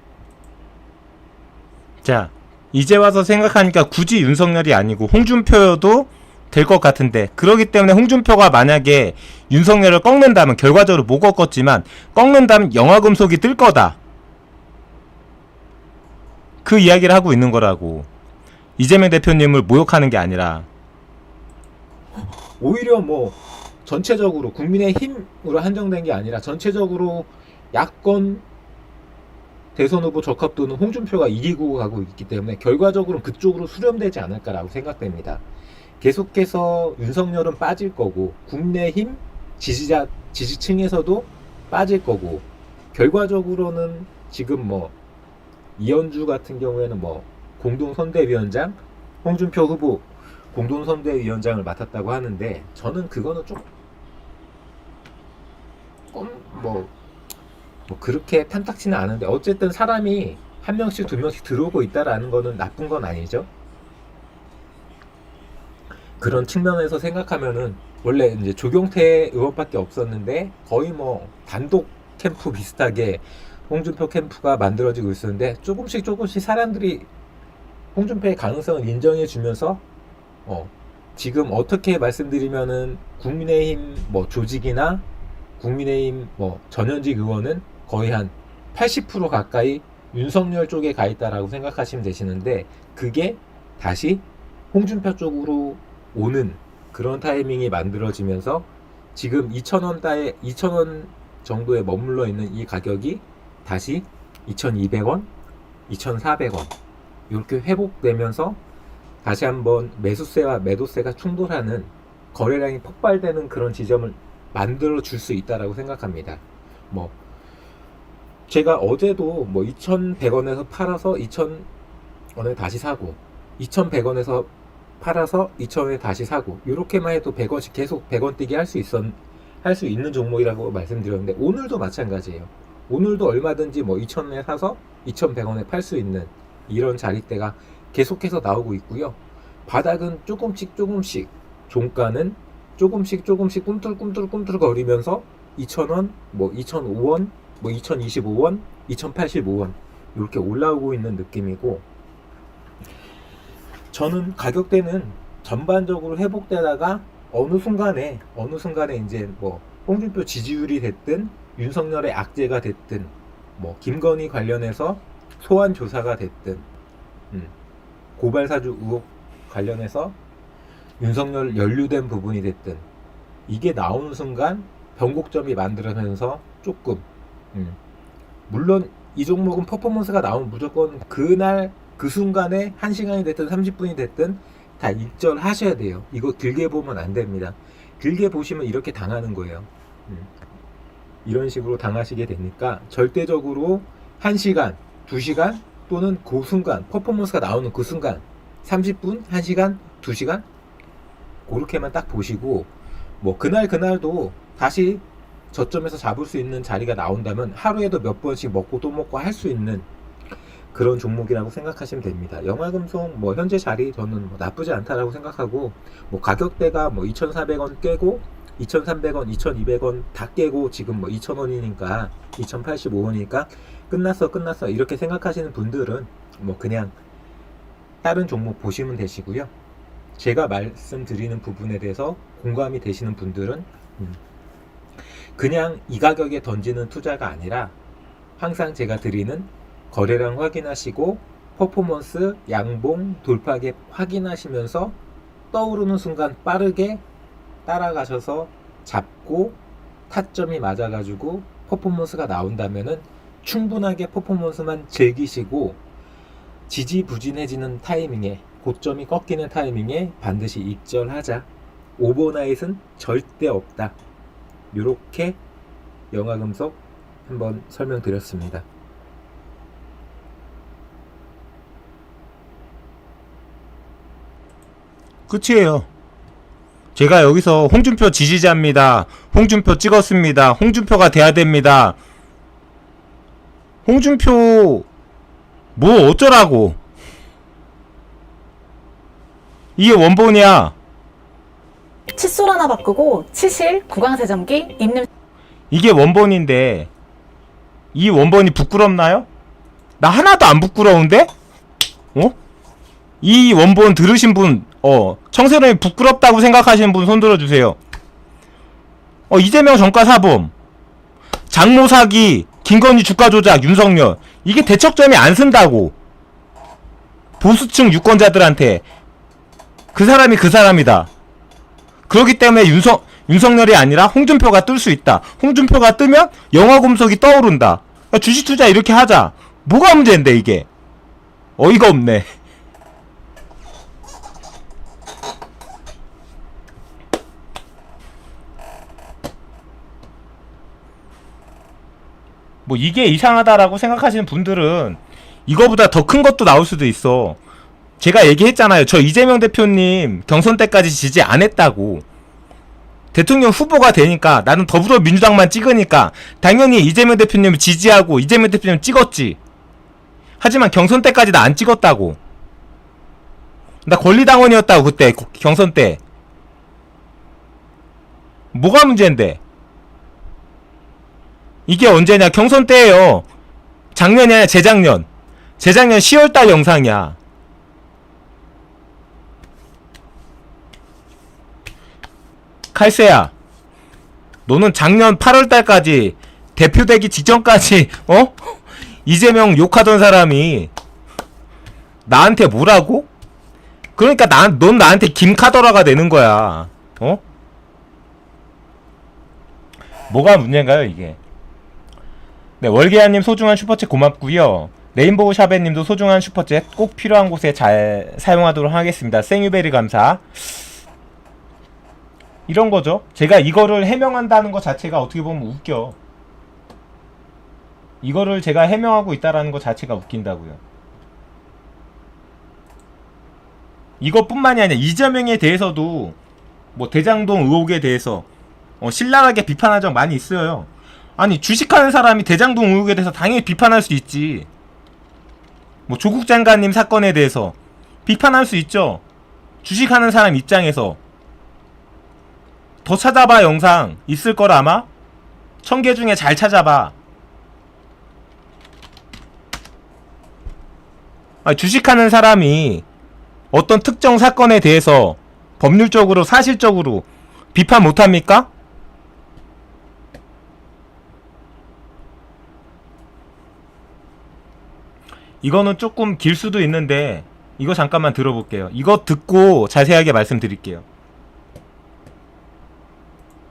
자, 이제 와서 생각하니까 굳이 윤석열이 아니고 홍준표여도 될 것 같은데, 그러기 때문에 홍준표가 만약에 윤석열을 꺾는다면, 결과적으로 못 꺾었지만 꺾는다면 영화금속이 뜰 거다, 그 이야기를 하고 있는 거라고. 이재명 대표님을 모욕하는 게 아니라. 오히려 뭐 전체적으로 국민의힘으로 한정된 게 아니라 전체적으로 야권 대선 후보 적합도는 홍준표가 이기고 가고 있기 때문에 결과적으로는 그쪽으로 수렴되지 않을까라고 생각됩니다. 계속해서 윤석열은 빠질 거고, 국민의힘 지지층에서도 빠질 거고, 결과적으로는 지금 뭐 이현주 같은 경우에는 뭐 공동선대위원장, 홍준표 후보 공동선대위원장을 맡았다고 하는데, 저는 그거는 조금 뭐 그렇게 탐탁치는 않은데, 어쨌든 사람이 한 명씩 두 명씩 들어오고 있다라는 거는 나쁜 건 아니죠. 그런 측면에서 생각하면은 원래 이제 조경태 의원밖에 없었는데 거의 뭐 단독 캠프 비슷하게 홍준표 캠프가 만들어지고 있었는데, 조금씩 사람들이 홍준표의 가능성을 인정해 주면서 지금 어떻게 말씀드리면은 국민의힘 뭐 조직이나 국민의힘 뭐 전현직 의원은 거의 한 80% 가까이 윤석열 쪽에 가 있다라고 생각하시면 되시는데, 그게 다시 홍준표 쪽으로 오는 그런 타이밍이 만들어지면서 지금 2,000원 정도에 머물러 있는 이 가격이 다시 2,200원, 2,400원 이렇게 회복되면서 다시 한번 매수세와 매도세가 충돌하는, 거래량이 폭발되는 그런 지점을 만들어 줄 수 있다라고 생각합니다. 뭐 제가 어제도 뭐 2,100원에서 팔아서 2,000원에 다시 사고, 2,100원에서 팔아서 2,000원에 다시 사고, 이렇게만 해도 100원씩 계속 100원 뛰기 할 수 있는 종목이라고 말씀드렸는데, 오늘도 마찬가지예요. 오늘도 얼마든지 뭐 2,000원에 사서 2,100원에 팔 수 있는 이런 자리대가 계속해서 나오고 있고요. 바닥은 조금씩 종가는 조금씩 꿈틀꿈틀 거리면서 2,000원, 뭐 2,005원, 뭐 2,025원, 2,085원 이렇게 올라오고 있는 느낌이고, 저는 가격대는 전반적으로 회복되다가 어느 순간에 이제 뭐 홍준표 지지율이 됐든 윤석열의 악재가 됐든, 뭐 김건희 관련해서 소환 조사가 됐든, 고발 사주 의혹 관련해서 윤석열 연루된 부분이 됐든, 이게 나오는 순간 변곡점이 만들어지면서 조금 물론 이 종목은 퍼포먼스가 나오면 무조건 그날 그 순간에 1시간이 됐든 30분이 됐든 다 일절하셔야 돼요. 이거 길게 보면 안 됩니다. 길게 보시면 이렇게 당하는 거예요. 이런 식으로 당하시게 되니까 절대적으로 1시간, 2시간 또는 그 순간, 퍼포먼스가 나오는 그 순간 30분, 1시간, 2시간 그렇게만 딱 보시고, 뭐 그날도 다시 저점에서 잡을 수 있는 자리가 나온다면 하루에도 몇 번씩 먹고 또 먹고 할 수 있는 그런 종목이라고 생각하시면 됩니다. 영화금속 뭐 현재 자리 저는 뭐 나쁘지 않다라고 생각하고, 뭐 가격대가 뭐 2,400원 깨고 2,300원, 2,200원 다 깨고 지금 뭐 2,000원이니까 2,085원이니까 끝났어 이렇게 생각하시는 분들은 뭐 그냥 다른 종목 보시면 되시고요. 제가 말씀드리는 부분에 대해서 공감이 되시는 분들은 그냥 이 가격에 던지는 투자가 아니라 항상 제가 드리는 거래량 확인하시고 퍼포먼스, 양봉, 돌파갭 확인하시면서 떠오르는 순간 빠르게 따라가셔서 잡고 타점이 맞아가지고 퍼포먼스가 나온다면은 충분하게 퍼포먼스만 즐기시고, 지지부진해지는 타이밍에, 고점이 꺾이는 타이밍에 반드시 입절하자. 오버나잇은 절대 없다. 이렇게 영화금속 한번 설명드렸습니다. 끝이에요. 제가 여기서 홍준표 지지자입니다, 홍준표 찍었습니다, 홍준표가 돼야 됩니다, 홍준표 뭐 어쩌라고, 이게 원본이야. 칫솔 하나 바꾸고 치실, 구강세정기, 입냄 이게 원본인데 이 원본이 부끄럽나요? 나 하나도 안 부끄러운데? 이 원본 들으신 분 청세로이 부끄럽다고 생각하시는 분 손 들어주세요. 이재명 정가 사범, 장모 사기, 김건희 주가 조작, 윤석열. 이게 대척점이 안 쓴다고. 보수층 유권자들한테. 그 사람이 그 사람이다. 그렇기 때문에 윤석열이 아니라 홍준표가 뜰 수 있다. 홍준표가 뜨면 영화금속이 떠오른다. 주식 투자 이렇게 하자. 뭐가 문제인데 이게. 어이가 없네. 뭐 이게 이상하다라고 생각하시는 분들은 이거보다 더 큰 것도 나올 수도 있어. 제가 얘기했잖아요. 저 이재명 대표님 경선 때까지 지지 안 했다고. 대통령 후보가 되니까 나는 더불어민주당만 찍으니까 당연히 이재명 대표님을 지지하고 이재명 대표님 찍었지. 하지만 경선 때까지 나 안 찍었다고. 나 권리당원이었다고 그때 경선 때. 뭐가 문제인데? 이게 언제냐? 경선 때예요. 작년이 아니라 재작년 10월달 영상이야. 칼세야, 너는 작년 8월달까지 대표되기 직전까지 이재명 욕하던 사람이 나한테 뭐라고? 그러니까 넌 나한테 김카더라가 되는 거야. 뭐가 문제인가요 이게? 네, 월계야님 소중한 슈퍼챗 고맙고요. 레인보우 샤베님도 소중한 슈퍼챗 꼭 필요한 곳에 잘 사용하도록 하겠습니다. 생유베리 감사. 이런 거죠. 제가 이거를 해명한다는 것 자체가 어떻게 보면 웃겨. 이거를 제가 해명하고 있다라는 것 자체가 웃긴다고요. 이것뿐만이 아니라 이재명에 대해서도 뭐 대장동 의혹에 대해서 신랄하게 비판한 적 많이 있어요. 아니 주식하는 사람이 대장동 의혹에 대해서 당연히 비판할 수 있지. 뭐 조국 장관님 사건에 대해서 비판할 수 있죠. 주식하는 사람 입장에서. 더 찾아봐. 영상 있을 걸 아마. 1000개 중에 잘 찾아봐. 주식하는 사람이 어떤 특정 사건에 대해서 법률적으로 사실적으로 비판 못합니까? 이거는 조금 길 수도 있는데 이거 잠깐만 들어볼게요. 이거 듣고 자세하게 말씀드릴게요.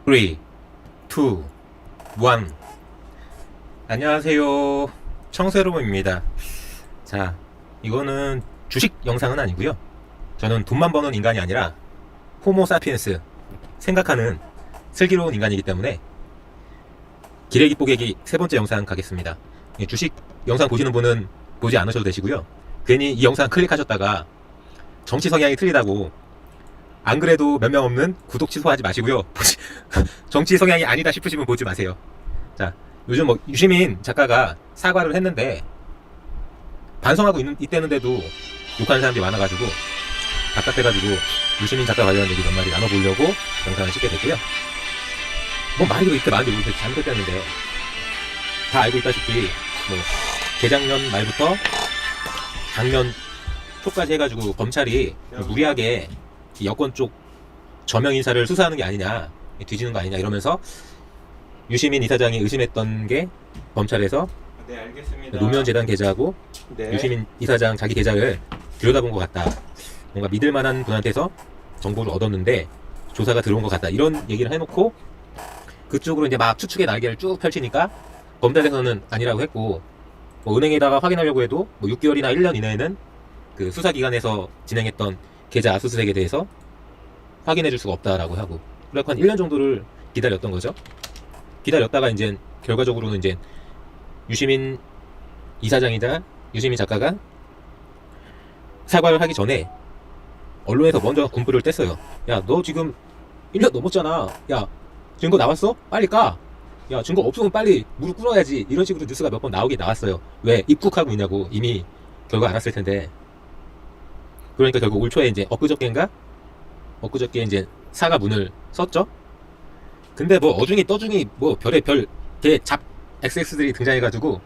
3, 2, 1. 안녕하세요. 청세로입니다. 자, 이거는 주식 영상은 아니고요. 저는 돈만 버는 인간이 아니라 호모사피엔스, 생각하는 슬기로운 인간이기 때문에 기레기 뽀개기 3번째 영상 가겠습니다. 주식 영상 보시는 분은 보지 않으셔도 되시고요. 괜히 이 영상 클릭하셨다가 정치 성향이 틀리다고 안 그래도 몇 명 없는 구독 취소하지 마시고요. 정치 성향이 아니다 싶으시면 보지 마세요. 자, 요즘 뭐 유시민 작가가 사과를 했는데 반성하고 있다는데도 욕하는 사람들이 많아가지고 답답해가지고 유시민 작가 관련 얘기 몇 마디 나눠보려고 영상을 찍게 됐고요. 뭐 말이 이렇게 많은데 우리 잘못했다는데 다 알고 있다시피 뭐 재작년 말부터 작년 초까지 해가지고 검찰이 무리하게 여권 쪽 저명 인사를 수사하는 게 아니냐, 뒤지는 거 아니냐 이러면서 유시민 이사장이 의심했던 게 검찰에서 네, 알겠습니다. 노무현 재단 계좌하고 네. 유시민 이사장 자기 계좌를 들여다본 것 같다. 뭔가 믿을 만한 분한테서 정보를 얻었는데 조사가 들어온 것 같다. 이런 얘기를 해놓고 그쪽으로 이제 막 추측의 날개를 쭉 펼치니까 검찰에서는 아니라고 했고, 뭐 은행에다가 확인하려고 해도 뭐 6개월이나 1년 이내에는 그 수사기관에서 진행했던 계좌 압수수색에 대해서 확인해줄 수가 없다라고 하고, 그래서 한 1년 정도를 기다렸던 거죠. 기다렸다가 이제 결과적으로는 이제 유시민 이사장이자 유시민 작가가 사과를 하기 전에 언론에서 먼저 군불을 뗐어요. 야, 너 지금 1년 넘었잖아. 야, 증거 나왔어? 빨리 까. 야, 증거 없으면 빨리 무릎 꿇어야지. 이런 식으로 뉴스가 몇 번 나오긴 나왔어요. 왜? 입국하고 있냐고. 이미 결과 알았을 텐데. 그러니까 결국 올 초에 이제 엊그저께 이제 사과 문을 썼죠. 근데 뭐 어중이 떠중이 뭐 별의 별 개잡 XX들이 등장해가지고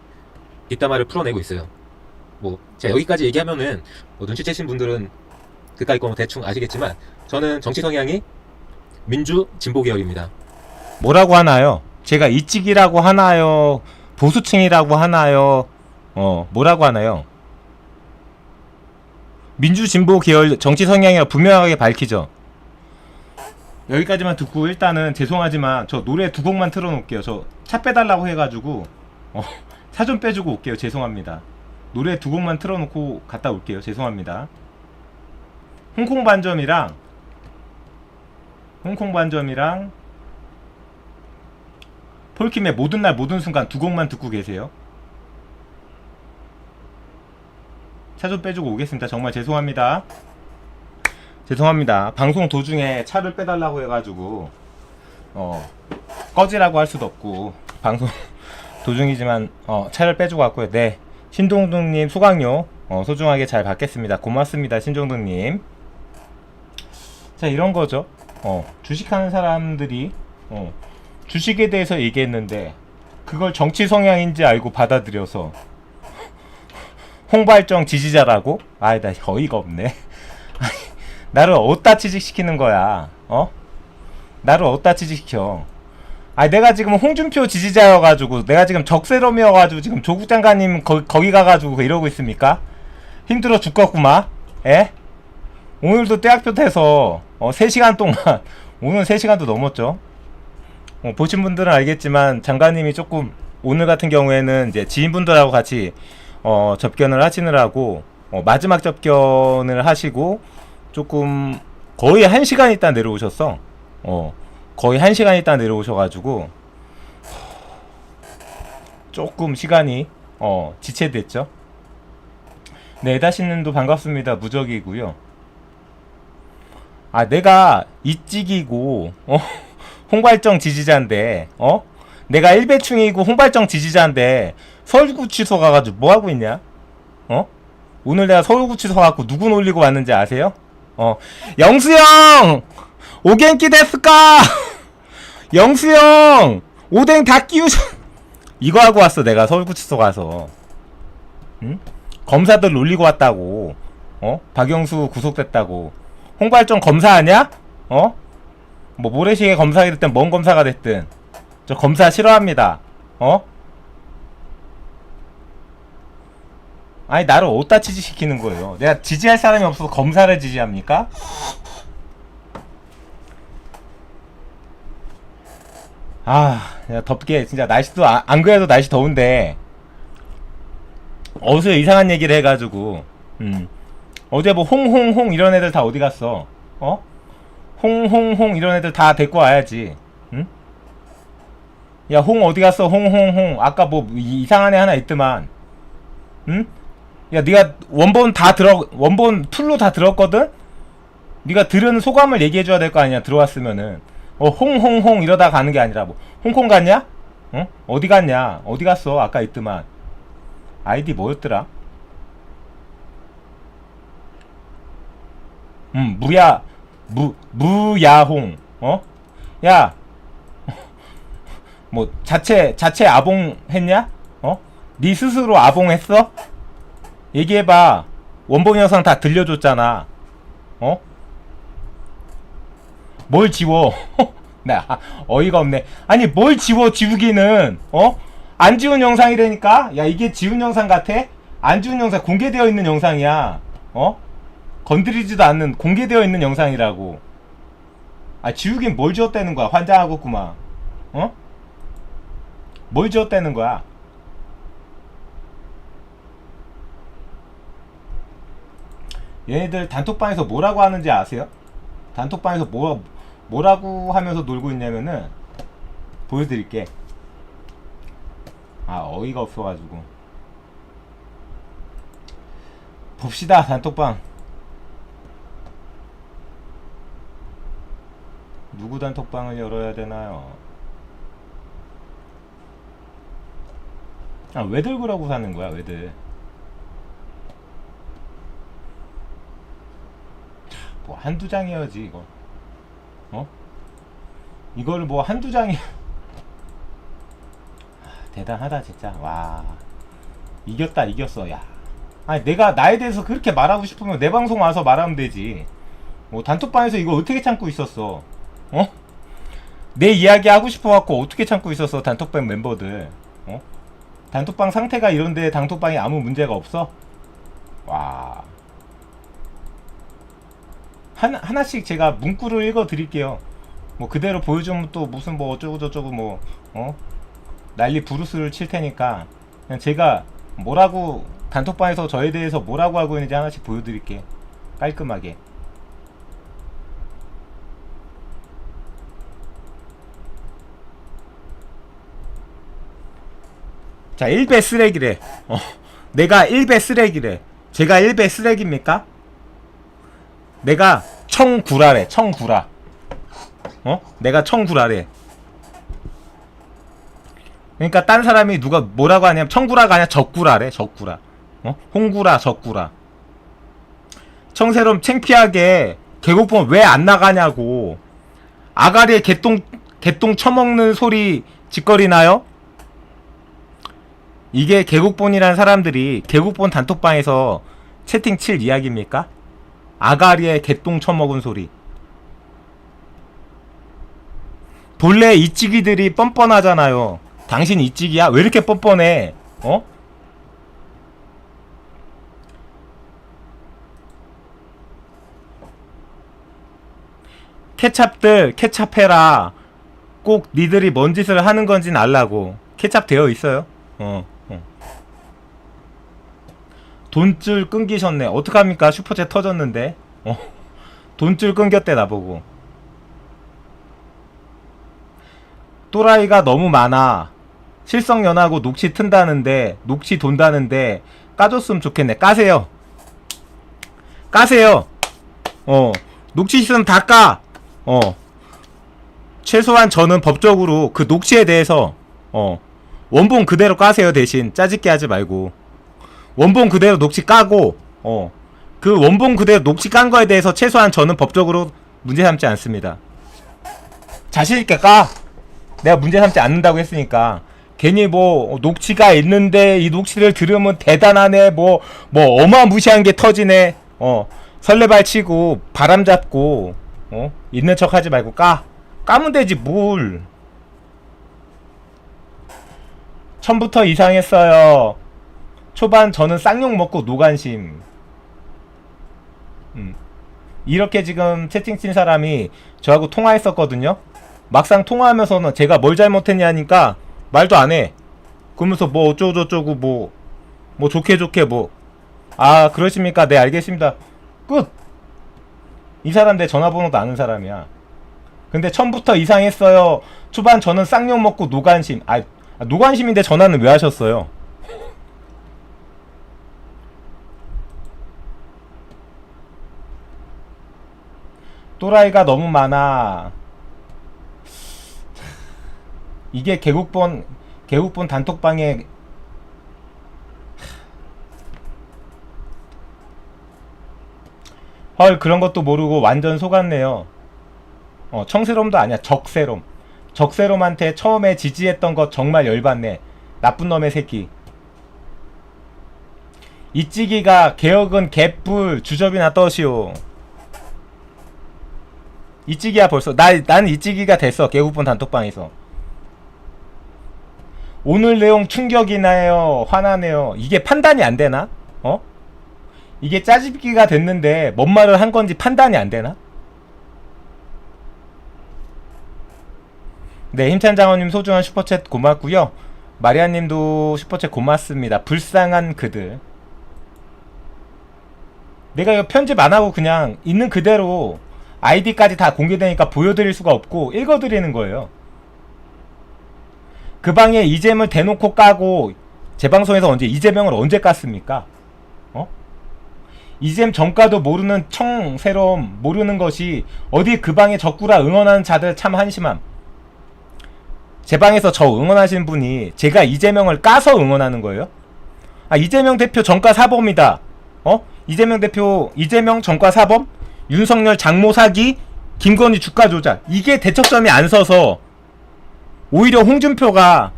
뒷담화를 풀어내고 있어요. 뭐 제가 여기까지 얘기하면은 뭐 눈치채신 분들은 그까이 거 뭐 대충 아시겠지만 저는 정치 성향이 민주 진보 계열입니다. 뭐라고 하나요? 제가 이찍이라고 하나요? 보수층이라고 하나요? 뭐라고 하나요? 민주 진보 계열 정치 성향이라 분명하게 밝히죠. 여기까지만 듣고 일단은 죄송하지만 저 노래 두 곡만 틀어놓을게요. 저 차 빼달라고 해가지고 차 좀 빼주고 올게요. 죄송합니다. 노래 두 곡만 틀어놓고 갔다 올게요. 죄송합니다. 홍콩 반점이랑 폴킴의 모든 날 모든 순간 두 곡만 듣고 계세요. 차 좀 빼주고 오겠습니다. 정말 죄송합니다. 죄송합니다. 방송 도중에 차를 빼달라고 해가지고 꺼지라고 할 수도 없고 방송 도중이지만 차를 빼주고 왔고요. 네, 신동동님 수강료 소중하게 잘 받겠습니다. 고맙습니다, 신종동님. 자, 이런 거죠. 주식하는 사람들이 주식에 대해서 얘기했는데 그걸 정치 성향인지 알고 받아들여서 홍발정 지지자라고? 나 어이가 없네. 나를 어디다 취직시키는 거야? 나를 어디다 취직시켜? 내가 지금 홍준표 지지자여가지고 내가 지금 적세럼이어가지고 지금 조국 장관님 거기 가가지고 이러고 있습니까? 힘들어 죽겠구만. 에? 오늘도 대학교에서 3시간 동안 오늘 3시간도 넘었죠. 보신 분들은 알겠지만 장관님이 조금 오늘 같은 경우에는 이제 지인분들하고 같이 접견을 하시느라고 마지막 접견을 하시고 조금 거의 1시간 있다 내려오셨어. 거의 1시간 있다 내려오셔가지고 조금 시간이 지체됐죠. 네, 에다신님도 반갑습니다. 무적이고요. 내가 이찍이고 홍발정 지지자인데 내가 일배충이고 홍발정 지지자인데 서울구치소 가가지고 뭐하고 있냐? 오늘 내가 서울구치소 가갖고 누구 놀리고 왔는지 아세요? 영수형! 오겐키 데스까! 영수형! 오뎅 다 끼우셔! 이거 하고 왔어, 내가 서울구치소 가서. 응? 검사들 놀리고 왔다고. 박영수 구속됐다고. 홍발정 검사하냐? 뭐 모래시계 검사가 됐든 뭔 검사가 됐든 저 검사 싫어합니다. 나를 어디다 지지시키는 거예요? 내가 지지할 사람이 없어서 검사를 지지합니까? 덥게 진짜 날씨도 안 그래도 날씨 더운데 어디서 이상한 얘기를 해가지고 어제 뭐 홍홍홍 이런 애들 다 어디 갔어? 홍홍홍 이런 애들 다 데리고 와야지. 응? 야, 홍 어디 갔어? 홍홍홍. 아까 뭐 이상한 애 하나 있더만. 응? 야, 네가 원본 풀로 다 들었거든? 네가 들은 소감을 얘기해줘야 될 거 아니야, 들어왔으면은. 홍홍홍 이러다 가는 게 아니라 뭐 홍콩 갔냐? 응? 어디 갔냐? 어디 갔어? 아까 있더만. 아이디 뭐였더라? 무야홍. 야, 뭐 자체 아봉 했냐? 네 스스로 아봉 했어? 얘기해봐. 원본 영상 다 들려줬잖아. 뭘 지워? 나 어이가 없네. 아니 뭘 지우기는? 안 지운 영상이라니까? 야, 이게 지운 영상 같아? 안 지운 영상, 공개되어 있는 영상이야. 건드리지도 않는 공개되어 있는 영상이라고. 지우긴 뭘 지웠다는 거야? 환장하겠구만. 뭘 지웠다는 거야? 얘네들 단톡방에서 뭐라고 하는지 아세요? 단톡방에서 뭐라고 하면서 놀고 있냐면은 보여드릴게. 어이가 없어가지고. 봅시다, 단톡방. 누구 단톡방을 열어야 되나요? 왜들 그러고 사는 거야, 왜들? 뭐 한두 장이어야지 이거. 이걸 뭐 한두 장이 대단하다 진짜. 와, 이겼어. 야, 아니 내가 나에 대해서 그렇게 말하고 싶으면 내 방송 와서 말하면 되지. 뭐 단톡방에서 이거 어떻게 참고 있었어? 어? 내 이야기 하고 싶어갖고 어떻게 참고 있었어 단톡방 멤버들? 어? 단톡방 상태가 이런데 단톡방에 아무 문제가 없어? 와. 하나씩 제가 문구를 읽어 드릴게요. 뭐 그대로 보여주면 또 무슨 뭐 어쩌고 저쩌고 뭐 난리 부르스를 칠 테니까 그냥 제가 뭐라고 단톡방에서 저에 대해서 뭐라고 하고 있는지 하나씩 보여드릴게. 깔끔하게. 자, 1배 쓰레기래. 내가 1배 쓰레기래. 제가 1배 쓰레기입니까? 내가 청구라래. 청구라. 내가 청구라래. 그러니까 딴 사람이 누가 뭐라고 하냐면 청구라가 아니라 적구라래. 적구라. 홍구라, 적구라. 청새롬 창피하게 개국본 왜 안 나가냐고. 아가리에 개똥 처먹는 소리 짓거리나요? 이게 개국본이란 사람들이 개국본 단톡방에서 채팅 칠 이야기입니까? 아가리에 개똥 처먹은 소리. 본래 이찌기들이 뻔뻔하잖아요. 당신 이찌기야? 왜 이렇게 뻔뻔해? 케찹들 케찹해라. 꼭 니들이 뭔 짓을 하는 건진 알라고. 케찹 되어 있어요. 돈줄 끊기셨네. 어떡합니까? 슈퍼챗 터졌는데. 돈줄 끊겼대 나보고. 또라이가 너무 많아. 실성연하고 녹취 튼다는데 녹취 돈다는데 까줬으면 좋겠네. 까세요. 까세요. 녹취 있으면 다 까. 최소한 저는 법적으로 그 녹취에 대해서 원본 그대로 까세요. 대신 짜집게 하지 말고 원본 그대로 녹취 까고 그 원본 그대로 녹취 깐 거에 대해서 최소한 저는 법적으로 문제 삼지 않습니다. 자신있게 까. 내가 문제 삼지 않는다고 했으니까. 괜히 뭐 녹취가 있는데 이 녹취를 들으면 대단하네 뭐 어마무시한 게 터지네 설레발 치고 바람 잡고 있는 척 하지 말고 까면 되지 뭘. 처음부터 이상했어요. 초반 저는 쌍욕 먹고 노관심. 이렇게 지금 채팅 친 사람이 저하고 통화했었거든요. 막상 통화하면서는 제가 뭘 잘못했냐니까 말도 안 해. 그러면서 뭐 어쩌고저쩌고 뭐 좋게 아 그러십니까? 네 알겠습니다. 끝. 이 사람 내 전화번호도 아는 사람이야. 근데 처음부터 이상했어요. 초반 저는 쌍욕 먹고 노관심. 노관심인데 전화는 왜 하셨어요? 또라이가 너무 많아. 이게 개국본 단톡방에 헐 그런 것도 모르고 완전 속았네요. 청새롬도 아니야. 적새롬한테 처음에 지지했던 거 정말 열받네. 나쁜 놈의 새끼. 이찌기가 개혁은 개뿔 주접이나 떠시오. 이찌기야 벌써. 난 이찌기가 됐어. 개국본 단톡방에서. 오늘 내용 충격이나요? 화나네요. 이게 판단이 안 되나? 이게 짜집기가 됐는데 뭔 말을 한 건지 판단이 안 되나? 네, 힘찬 장원님 소중한 슈퍼챗 고맙고요. 마리아님도 슈퍼챗 고맙습니다. 불쌍한 그들. 내가 이거 편집 안 하고 그냥 있는 그대로 아이디까지 다 공개되니까 보여드릴 수가 없고 읽어드리는 거예요. 그 방에 이잼을 대놓고 까고 제 방송에서 언제 이재명을 언제 깠습니까? 이잼 정가도 모르는 청새롬 모르는 것이 어디 그 방에 적구라 응원하는 자들 참 한심함. 제 방에서 저 응원하시는 분이 제가 이재명을 까서 응원하는 거예요? 이재명 대표 정가 사범이다. 이재명 대표 이재명 정가 사범? 윤석열 장모 사기? 김건희 주가 조작. 이게 대척점이 안 서서 오히려 홍준표가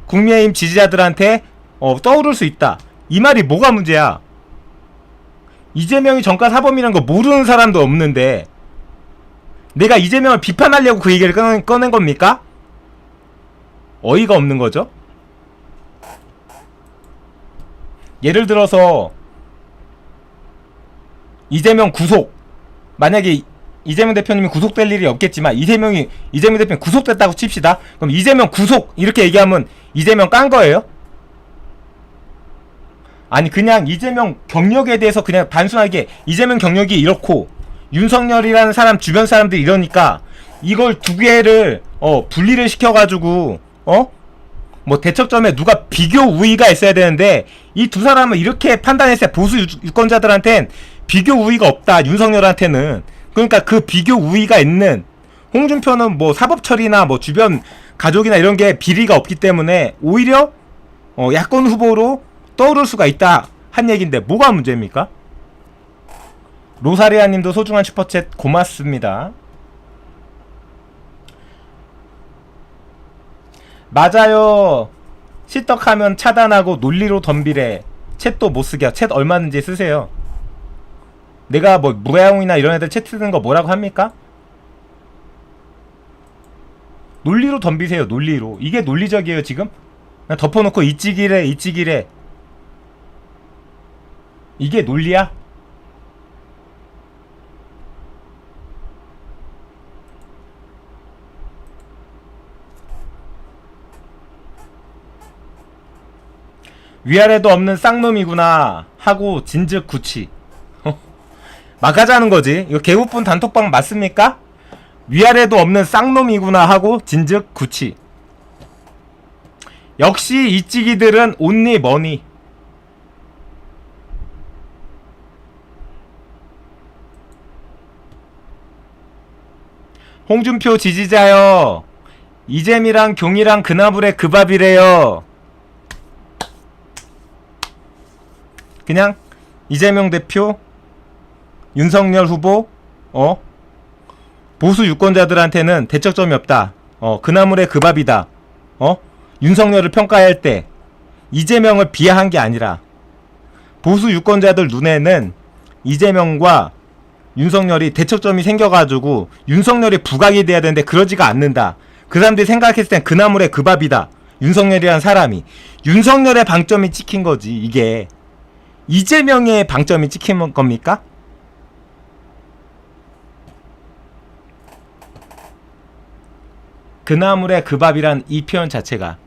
국민의힘 지지자들한테 떠오를 수 있다. 이 말이 뭐가 문제야? 이재명이 정가 사범이라는 거 모르는 사람도 없는데 내가 이재명을 비판하려고 그 얘기를 꺼낸 겁니까? 어이가 없는 거죠. 예를 들어서 이재명 구속, 만약에 이재명 대표님이 구속될 일이 없겠지만 이재명 대표님 구속됐다고 칩시다. 그럼 이재명 구속 이렇게 얘기하면 이재명 깐 거예요? 아니 그냥 이재명 경력에 대해서 그냥 단순하게 이재명 경력이 이렇고 윤석열이라는 사람 주변 사람들이 이러니까 이걸 두 개를 분리를 시켜가지고 뭐 대척점에 누가 비교 우위가 있어야 되는데 이 두 사람은 이렇게 판단했어요. 보수 유권자들한텐 비교 우위가 없다. 윤석열한테는. 그러니까 그 비교 우위가 있는 홍준표는 뭐 사법 처리나 뭐 주변 가족이나 이런 게 비리가 없기 때문에 오히려 야권 후보로 떠오를 수가 있다 한 얘기인데 뭐가 문제입니까? 로사리아 님도 소중한 슈퍼챗 고맙습니다. 맞아요. 시떡하면 차단하고 논리로 덤비래. 챗도 못쓰게. 챗 얼마든지 쓰세요. 내가 뭐 무야홍이나 이런 애들 챗 쓰는 거 뭐라고 합니까? 논리로 덤비세요. 논리로. 이게 논리적이에요 지금? 그냥 덮어놓고 이찌기래 이찌기래. 이게 논리야? 위아래도 없는 쌍놈이구나 하고 진즉 구치. 막 하자는 거지. 이거 개국분 단톡방 맞습니까? 위아래도 없는 쌍놈이구나 하고 진즉 구치. 역시 이 찌기들은 온리 머니. 홍준표 지지자요. 이잼이랑 경이랑 그나물의 그 밥이래요. 그냥 이재명 대표, 윤석열 후보, 보수 유권자들한테는 대척점이 없다. 그나물의 그 밥이다. 윤석열을 평가할 때 이재명을 비하한 게 아니라 보수 유권자들 눈에는 이재명과 윤석열이 대척점이 생겨가지고 윤석열이 부각이 돼야 되는데 그러지가 않는다. 그 사람들이 생각했을 땐 그나물의 그 밥이다. 윤석열이라는 사람이. 윤석열의 방점이 찍힌 거지 이게. 이재명의 방점이 찍힌 겁니까? 그나물의 그 밥이란 이 표현 자체가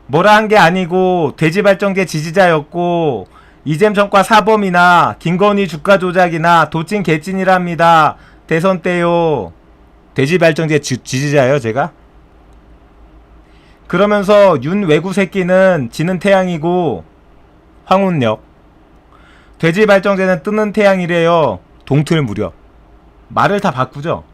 뭐라 한 게 아니고 돼지발전계 지지자였고 이잼 정과 사범이나 김건희 주가 조작이나 도찐 개찐이랍니다. 대선 때요. 돼지발전계 지지자예요 제가? 그러면서 윤 외구 새끼는 지는 태양이고 황운역 돼지발정제는 뜨는 태양이래요. 동틀 무렵. 말을 다 바꾸죠.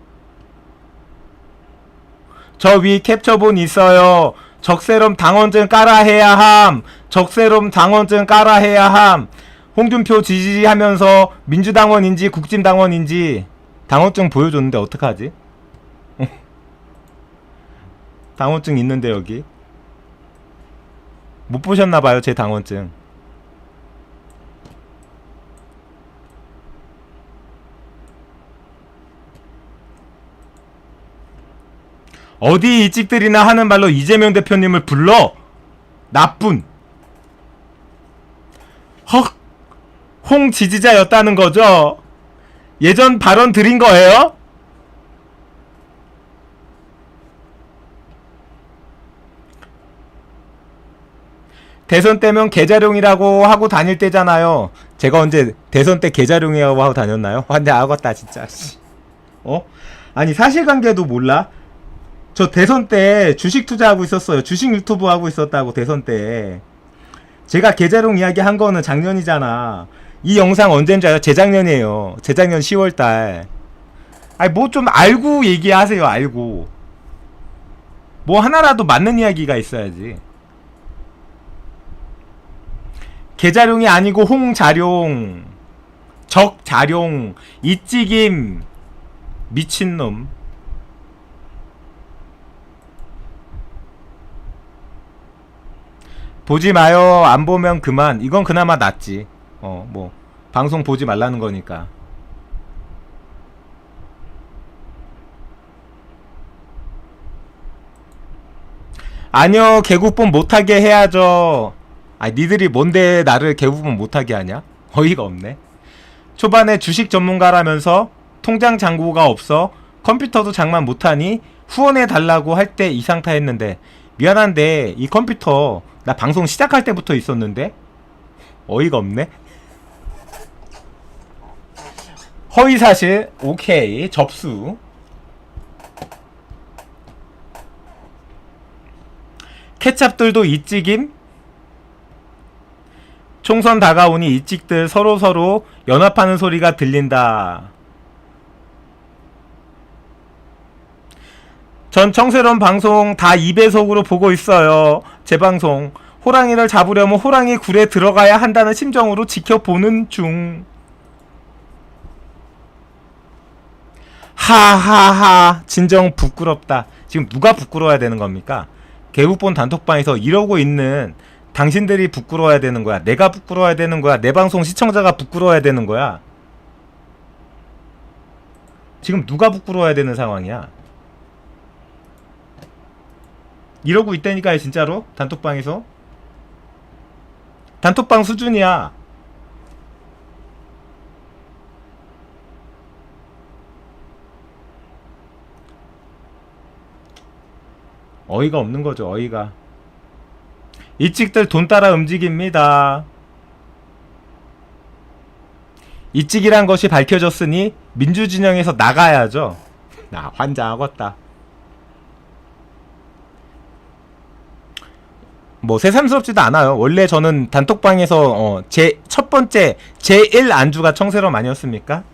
저 위 캡처본 있어요. 적세롬 당원증 깔아 해야 함. 적세롬 당원증 깔아 해야 함. 홍준표 지지하면서 민주당원인지 국진당원인지 당원증 보여줬는데 어떡하지? 당원증 있는데 여기 못 보셨나봐요 제 당원증. 어디 이 찍들이나 하는 말로 이재명 대표님을 불러? 나쁜 홍 지지자였다는 거죠? 예전 발언 드린 거예요? 대선 때면 개자룡이라고 하고 다닐 때잖아요. 제가 언제 대선 때 개자룡이라고 하고 다녔나요? 근데 아갔다 진짜. 아니 사실관계도 몰라? 저 대선 때 주식 투자하고 있었어요. 주식 유튜브 하고 있었다고 대선 때. 제가 개자룡 이야기 한 거는 작년이잖아. 이 영상 언제인지 알아요? 재작년이에요. 재작년 10월달. 아니 뭐 좀 알고 얘기하세요. 알고. 뭐 하나라도 맞는 이야기가 있어야지. 개자룡이 아니고 홍자룡, 적자룡, 이찌김, 미친놈. 보지 마요. 안 보면 그만. 이건 그나마 낫지. 뭐 방송 보지 말라는 거니까. 아니요, 개국본 못하게 해야죠. 아, 니들이 뭔데 나를 개국본 못하게 하냐? 어이가 없네. 초반에 주식 전문가라면서 통장 잔고가 없어 컴퓨터도 장만 못하니 후원해 달라고 할 때 이상타 했는데, 미안한데 이 컴퓨터 나 방송 시작할 때부터 있었는데. 어이가 없네. 허위사실. 오케이, 접수. 케찹들도 이찍임? 총선 다가오니 이찍들 서로서로 연합하는 소리가 들린다. 전 청새로운 방송 다 2배속으로 보고 있어요. 제 방송 호랑이를 잡으려면 호랑이 굴에 들어가야 한다는 심정으로 지켜보는 중. 하하하, 진정 부끄럽다. 지금 누가 부끄러워야 되는 겁니까? 개국본 단톡방에서 이러고 있는 당신들이 부끄러워야 되는 거야? 내가 부끄러워야 되는 거야? 내 방송 시청자가 부끄러워야 되는 거야? 지금 누가 부끄러워야 되는 상황이야? 이러고 있다니까요, 진짜로. 단톡방에서. 단톡방 수준이야. 어이가 없는 거죠, 어이가. 이찍들 돈 따라 움직입니다. 이찍이란 것이 밝혀졌으니 민주진영에서 나가야죠. 나 환장하겠다. 뭐 새삼스럽지도 않아요. 원래 저는 단톡방에서 제 첫 번째 제1 안주가 청새롬 아니었습니까?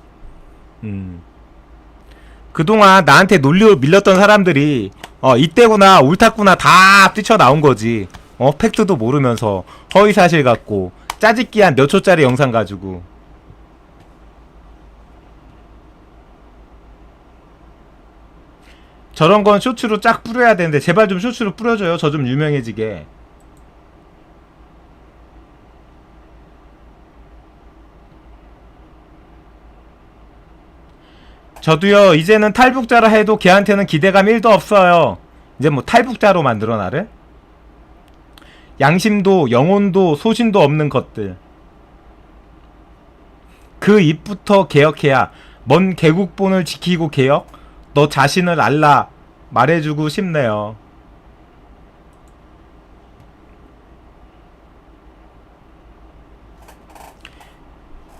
그동안 나한테 논리로 밀렸던 사람들이 이때구나 옳았구나 다 뛰쳐나온 거지. 팩트도 모르면서 허위사실 갖고 짜집기한 몇 초짜리 영상 가지고. 저런 건 쇼츠로 쫙 뿌려야 되는데 제발 좀 쇼츠로 뿌려줘요. 저 좀 유명해지게. 저도요, 이제는 탈북자라 해도 걔한테는 기대감 1도 없어요. 이제 뭐 탈북자로 만들어 나를? 양심도 영혼도 소신도 없는 것들. 그 입부터 개혁해야. 먼 개국본을 지키고 개혁? 너 자신을 알라 말해주고 싶네요.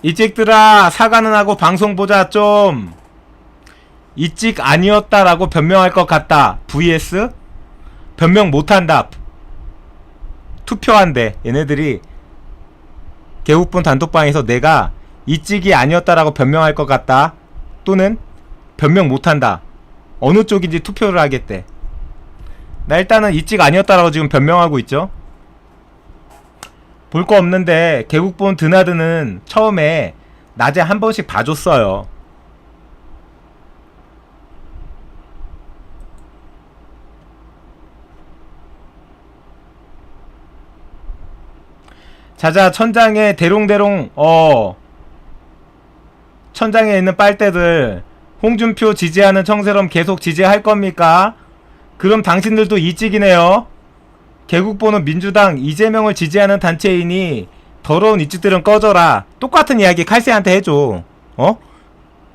이찍들아, 사과는 하고 방송 보자 좀. 이찍 아니었다라고 변명할 것 같다. vs 변명 못한다. 투표한대. 얘네들이 개국본 단톡방에서 내가 이찍이 아니었다라고 변명할 것 같다 또는 변명 못한다, 어느 쪽인지 투표를 하겠대. 나 일단은 이찍 아니었다라고 지금 변명하고 있죠. 볼 거 없는데 개국본 드나드는 처음에 낮에 한 번씩 봐줬어요. 자자, 천장에 대롱대롱 천장에 있는 빨대들, 홍준표 지지하는 청새롬 계속 지지할 겁니까? 그럼 당신들도 이찍이네요. 개국본은 민주당 이재명을 지지하는 단체이니 더러운 이찍들은 꺼져라. 똑같은 이야기 칼세한테 해줘.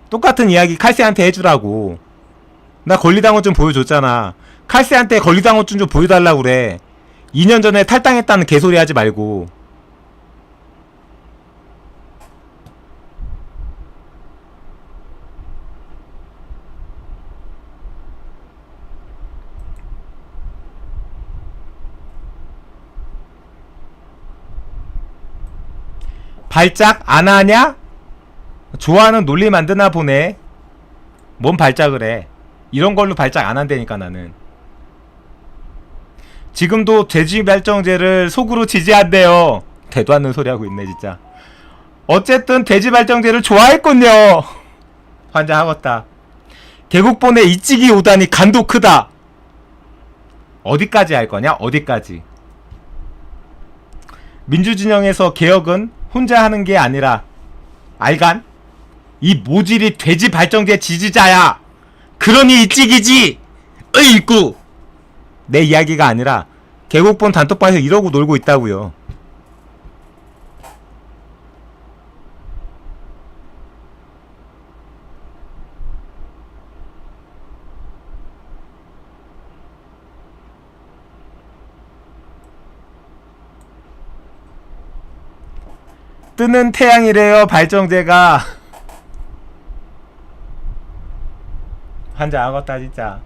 똑같은 이야기 칼세한테 해주라고. 나 권리당원증 보여줬잖아. 칼세한테 권리당원증 좀 보여달라고 그래. 2년 전에 탈당했다는 개소리 하지 말고. 발작 안 하냐? 좋아하는 논리 만드나 보네. 뭔 발작을 해. 이런 걸로 발작 안 한다니까 나는. 지금도 돼지발정제를 속으로 지지한대요. 대도 않는 소리 하고 있네 진짜. 어쨌든 돼지발정제를 좋아했군요. 환장하겠다. 개국본에 이찍이 오다니 간도 크다. 어디까지 할 거냐? 어디까지? 민주진영에서 개혁은 혼자 하는 게 아니라 알간? 이 모질이 돼지 발정제 지지자야. 그러니 이찍이지. 으이구. 내 이야기가 아니라 개국본 단톡방에서 이러고 놀고 있다고요. 뜨는 태양이래요 발정제가. 환장하겠다 진짜.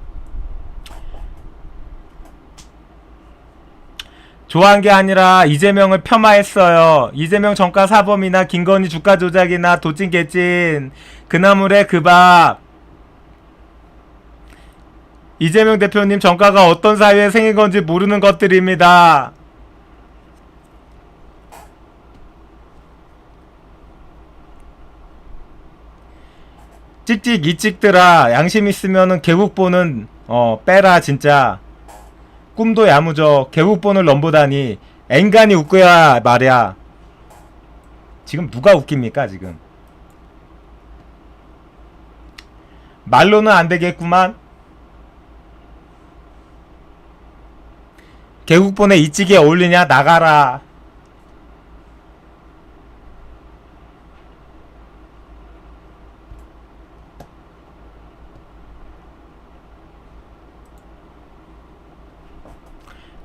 좋아한 게 아니라 이재명을 폄하했어요. 이재명 정가 사범이나 김건희 주가 조작이나 도찐 개찐 그나물의 그 밥. 이재명 대표님 정가가 어떤 사회에 생긴 건지 모르는 것들입니다. 찍찍 이 찍들아, 양심 있으면은 개국본은 빼라 진짜. 꿈도 야무져. 개국본을 넘보다니 앵간히 웃겨야 말이야. 지금 누가 웃깁니까 지금? 말로는 안 되겠구만. 개국본에 이 찍이 어울리냐? 나가라.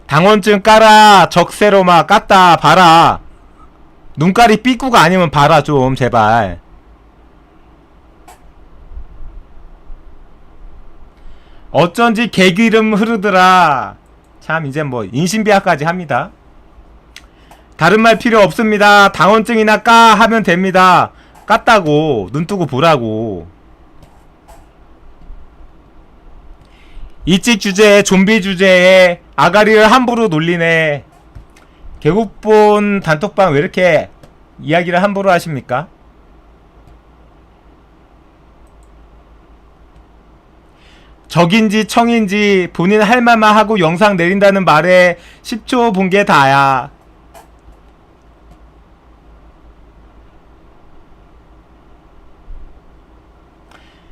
당원증 깔아. 적세로마 깠다 봐라. 눈깔이 삐꾸가 아니면 봐라 좀 제발. 어쩐지 개기름 흐르더라. 참 이제 뭐 인신비하까지 합니다. 다른 말 필요 없습니다. 당원증이나 까 하면 됩니다. 깠다고 눈뜨고 보라고. 이찍 주제에 좀비 주제에 아가리를 함부로 놀리네. 개국본 단톡방 왜 이렇게 이야기를 함부로 하십니까? 적인지 청인지 본인 할 말만 하고 영상 내린다는 말에 10초 본 게 다야.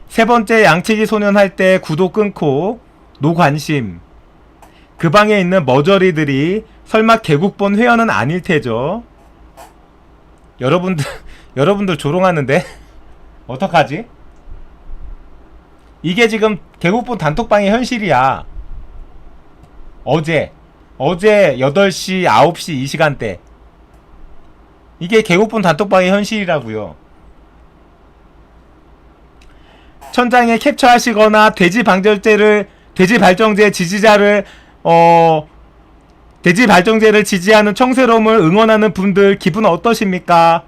세 번째 양치기 소년 할 때 구독 끊고 노관심. 그 방에 있는 머저리들이 설마 개국본 회원은 아닐 테죠. 여러분들 조롱하는데 어떡하지? 이게 지금 개국본 단톡방의 현실이야. 어제 8시 9시 이 시간대 이게 개국본 단톡방의 현실이라고요. 천장에 캡처하시거나 돼지 발정제 지지자를 돼지 발정제를 지지하는 청새로움을 응원하는 분들 기분 어떠십니까?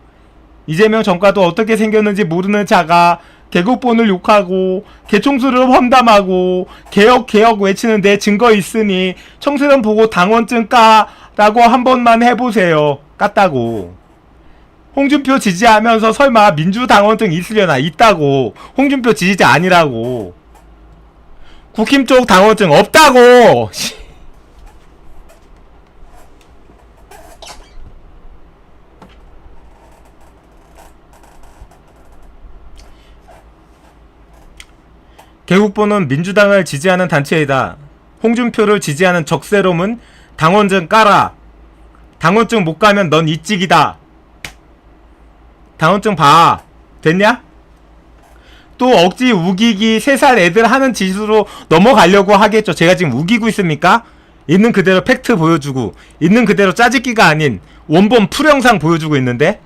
이재명 정가도 어떻게 생겼는지 모르는 자가 개국본을 욕하고 개총수를 험담하고 개혁 외치는데 증거 있으니 청소년 보고 당원증 까라고 한 번만 해보세요. 깠다고. 홍준표 지지하면서 설마 민주당원증 있으려나? 있다고. 홍준표 지지자 아니라고. 국힘 쪽 당원증 없다고. 개국본은 민주당을 지지하는 단체이다. 홍준표를 지지하는 적세롬은 당원증 까라. 당원증 못 가면 넌 이찍이다. 당원증 봐. 됐냐? 또 억지 우기기 3살 애들 하는 짓으로 넘어가려고 하겠죠. 제가 지금 우기고 있습니까? 있는 그대로 팩트 보여주고 있는 그대로 짜집기가 아닌 원본 풀영상 보여주고 있는데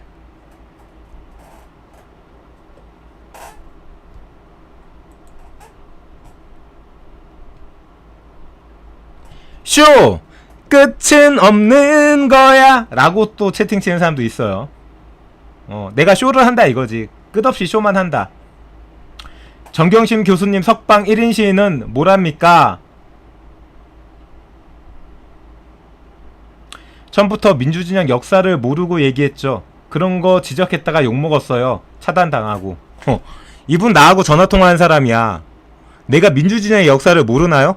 쇼! 끝은 없는 거야 라고 또 채팅 치는 사람도 있어요. 내가 쇼를 한다 이거지. 끝없이 쇼만 한다. 정경심 교수님 석방 1인 시위는 뭐랍니까? 처음부터 민주진영 역사를 모르고 얘기했죠. 그런 거 지적했다가 욕먹었어요. 차단당하고. 이분 나하고 전화통화한 사람이야. 내가 민주진영의 역사를 모르나요?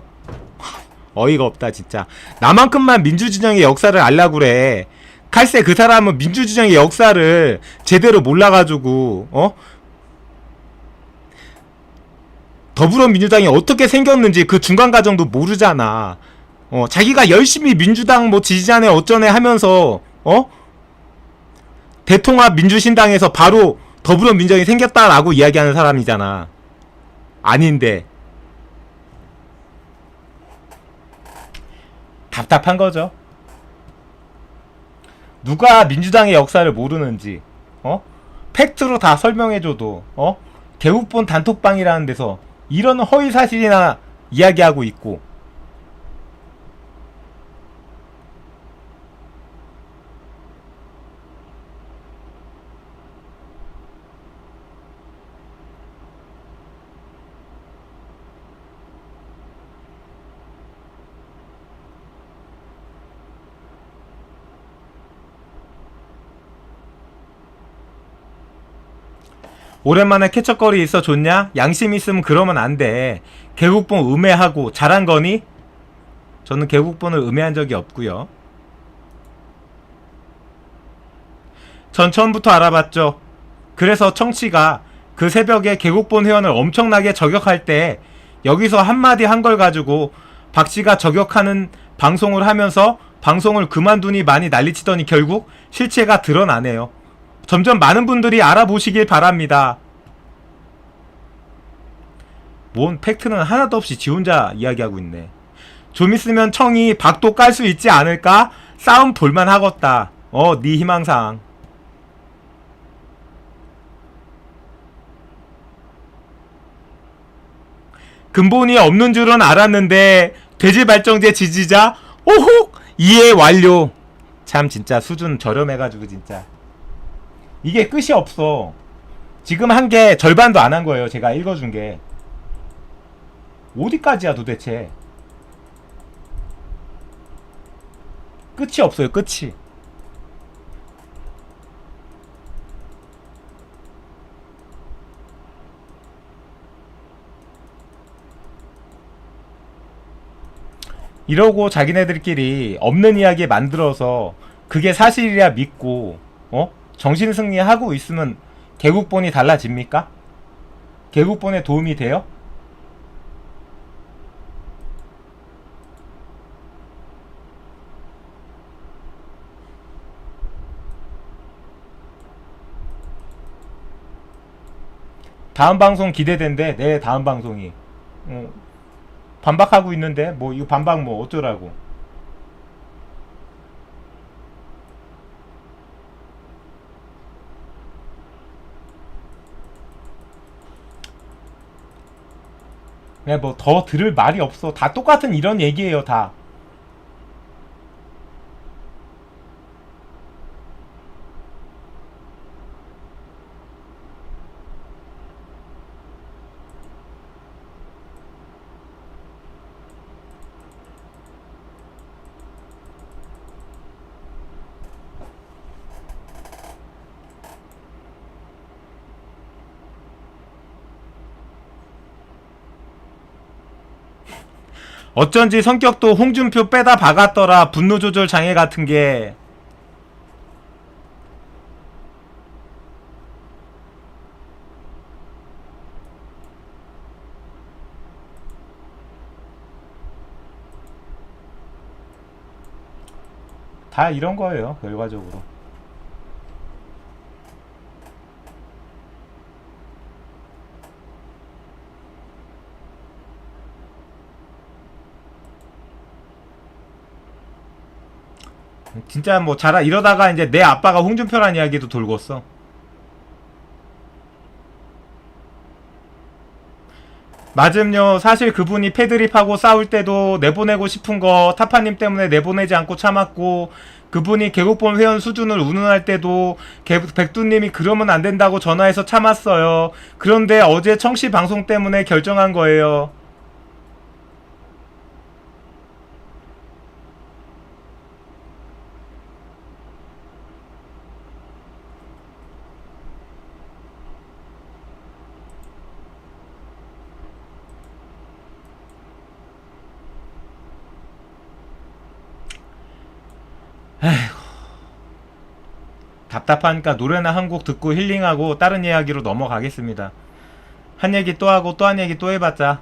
어이가 없다 진짜. 나만큼만 민주진영의 역사를 알라고 그래. 칼세 그 사람은 민주주의의 역사를 제대로 몰라가지고 더불어민주당이 어떻게 생겼는지 그 중간 과정도 모르잖아. 자기가 열심히 민주당 뭐 지지자네 어쩌네 하면서 대통합 민주신당에서 바로 더불어민주당이 생겼다라고 이야기하는 사람이잖아. 아닌데 답답한 거죠. 누가 민주당의 역사를 모르는지 팩트로 다 설명해줘도 대우본 단톡방이라는 데서 이런 허위사실이나 이야기하고 있고, 오랜만에 캐처거리 있어 좋냐? 양심 있으면 그러면 안 돼. 개국본 음해하고 잘한 거니? 저는 개국본을 음해한 적이 없고요. 전 처음부터 알아봤죠. 그래서 청취가 그 새벽에 개국본 회원을 엄청나게 저격할 때 여기서 한마디 한 걸 가지고 박씨가 저격하는 방송을 하면서 방송을 그만두니 많이 난리치더니 결국 실체가 드러나네요. 점점 많은 분들이 알아보시길 바랍니다. 뭔 팩트는 하나도 없이 지 혼자 이야기하고 있네. 좀 있으면 청이 박도 깔 수 있지 않을까? 싸움 볼만 하겠다. 네 희망사항. 근본이 없는 줄은 알았는데 돼지발정제 지지자? 오호! 이해 완료. 참 진짜 수준 저렴해가지고 진짜 이게 끝이 없어. 지금 한 게 절반도 안 한 거예요. 제가 읽어준 게. 어디까지야 도대체. 끝이 없어요. 끝이. 이러고 자기네들끼리 없는 이야기 만들어서 그게 사실이라 믿고 정신승리 하고 있으면 개국본이 달라집니까? 개국본에 도움이 돼요? 다음 방송 기대된대. 내 다음 방송이 반박하고 있는데 뭐 이거 반박 뭐 어쩌라고. 그냥 뭐 더 들을 말이 없어. 다 똑같은 이런 얘기예요. 다. 어쩐지 성격도 홍준표 빼다 박았더라. 분노 조절 장애 같은 게. 다 이런 거예요, 결과적으로. 진짜 뭐 자라 이러다가 이제 내 아빠가 홍준표란 이야기도 돌궜어. 맞음요. 사실 그분이 패드립하고 싸울 때도 내보내고 싶은 거 타파님 때문에 내보내지 않고 참았고, 그분이 개국본 회원 수준을 운운할 때도 백두님이 그러면 안 된다고 전화해서 참았어요. 그런데 어제 청시 방송 때문에 결정한 거예요. 답답하니까 노래나 한 곡 듣고 힐링하고 다른 이야기로 넘어가겠습니다. 한 얘기 또 하고 또 한 얘기 또 해봤자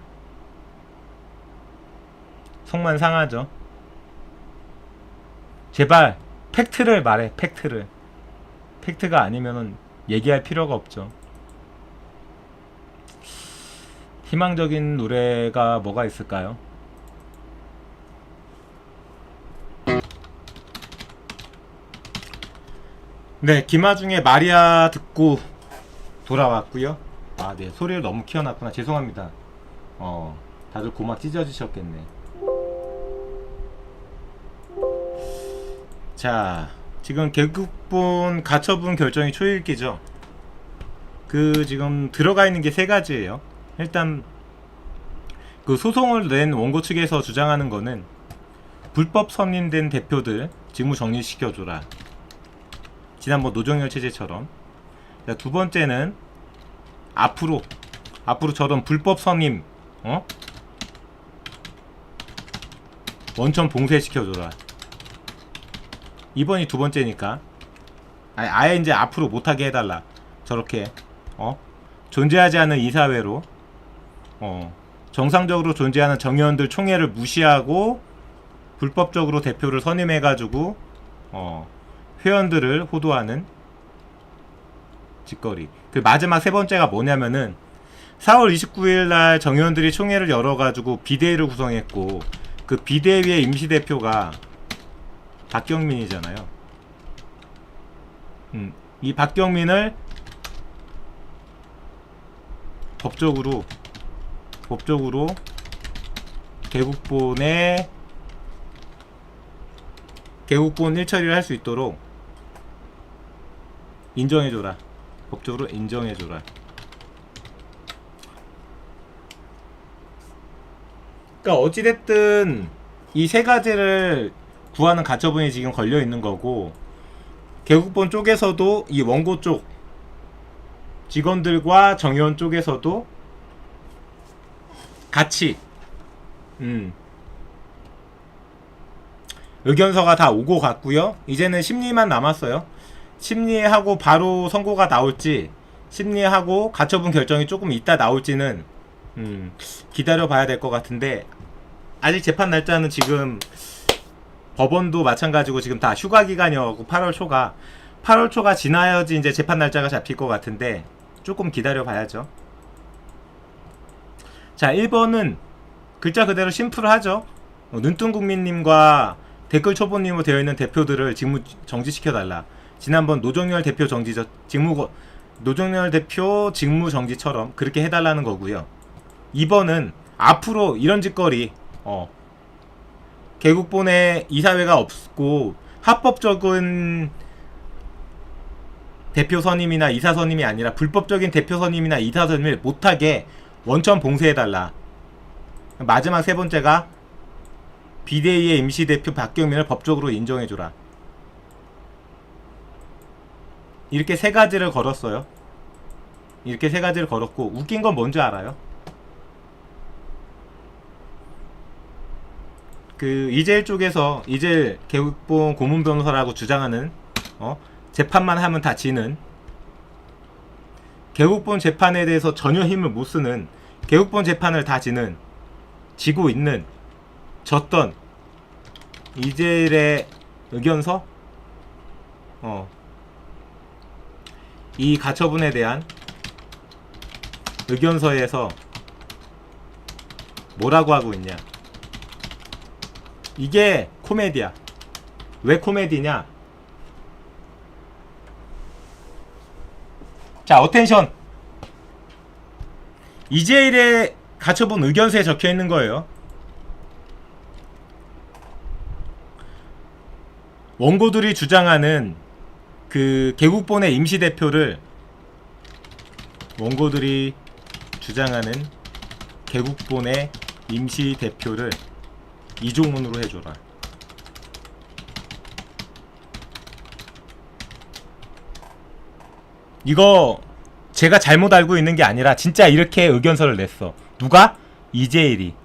속만 상하죠. 제발 팩트를 말해. 팩트를. 팩트가 아니면은 얘기할 필요가 없죠. 희망적인 노래가 뭐가 있을까요? 네, 김아중의 마리아 듣고 돌아왔고요. 아, 네, 소리를 너무 키워놨구나. 죄송합니다. 다들 고막 찢어지셨겠네. 자, 지금 개국본 가처분 결정이 초읽기죠. 지금 들어가 있는 게 세 가지예요. 일단 그 소송을 낸 원고 측에서 주장하는 거는 불법 선임된 대표들 직무 정리시켜줘라. 지난번 노정열 체제처럼. 자, 두 번째는 앞으로 저런 불법 선임 원천 봉쇄시켜줘라. 이번이 두 번째니까 아예 이제 앞으로 못하게 해달라. 저렇게 존재하지 않는 이사회로 정상적으로 존재하는 정의원들 총회를 무시하고 불법적으로 대표를 선임해가지고 회원들을 호도하는 짓거리. 그 마지막 세 번째가 뭐냐면은 4월 29일 날 정의원들이 총회를 열어가지고 비대위를 구성했고 그 비대위의 임시대표가 박경민이잖아요. 이 박경민을 법적으로 개국본 일처리를 할 수 있도록 인정해줘라. 법적으로 인정해줘라. 그러니까 어찌됐든 이 세 가지를 구하는 가처분이 지금 걸려있는 거고, 개국본 쪽에서도 이 원고 쪽 직원들과 정의원 쪽에서도 같이 의견서가 다 오고 갔고요. 이제는 심리만 남았어요. 심리하고 바로 선고가 나올지, 심리하고 가처분 결정이 조금 있다 나올지는 기다려 봐야 될 것 같은데, 아직 재판 날짜는 지금 법원도 마찬가지고 지금 다 휴가 기간이어서 8월 초가 지나야지 이제 재판 날짜가 잡힐 것 같은데 조금 기다려 봐야죠. 자, 1번은 글자 그대로 심플하죠. 눈뜬국민님과 댓글 초보님으로 되어 있는 대표들을 직무 정지시켜달라. 지난번 노정열 대표 노정열 대표 직무 정지처럼 그렇게 해달라는 거고요. 2번은 앞으로 이런 짓거리, 개국본에 이사회가 없고 합법적인 대표 선임이나 이사 선임이 아니라 불법적인 대표 선임이나 이사 선임을 못하게 원천 봉쇄해달라. 마지막 세 번째가 비대위의 임시대표 박경민을 법적으로 인정해줘라. 이렇게 세 가지를 걸었어요. 이렇게 세 가지를 걸었고, 웃긴 건 뭔지 알아요? 이재일 쪽에서, 이재일 개국본 고문 변호사라고 주장하는 재판만 하면 다 지는, 개국본 재판에 대해서 전혀 힘을 못 쓰는, 개국본 재판을 다 지고 있는, 졌던 이재일의 의견서, 이 가처분에 대한 의견서에서 뭐라고 하고 있냐. 이게 코미디야. 왜 코미디냐? 자, 어텐션. 이재일의 가처분 의견서에 적혀 있는 거예요. 원고들이 주장하는 그 개국본의 임시대표를, 원고들이 주장하는 개국본의 임시대표를 이종문으로 해줘라. 이거 제가 잘못 알고 있는 게 아니라 진짜 이렇게 의견서를 냈어. 누가? 이재일이.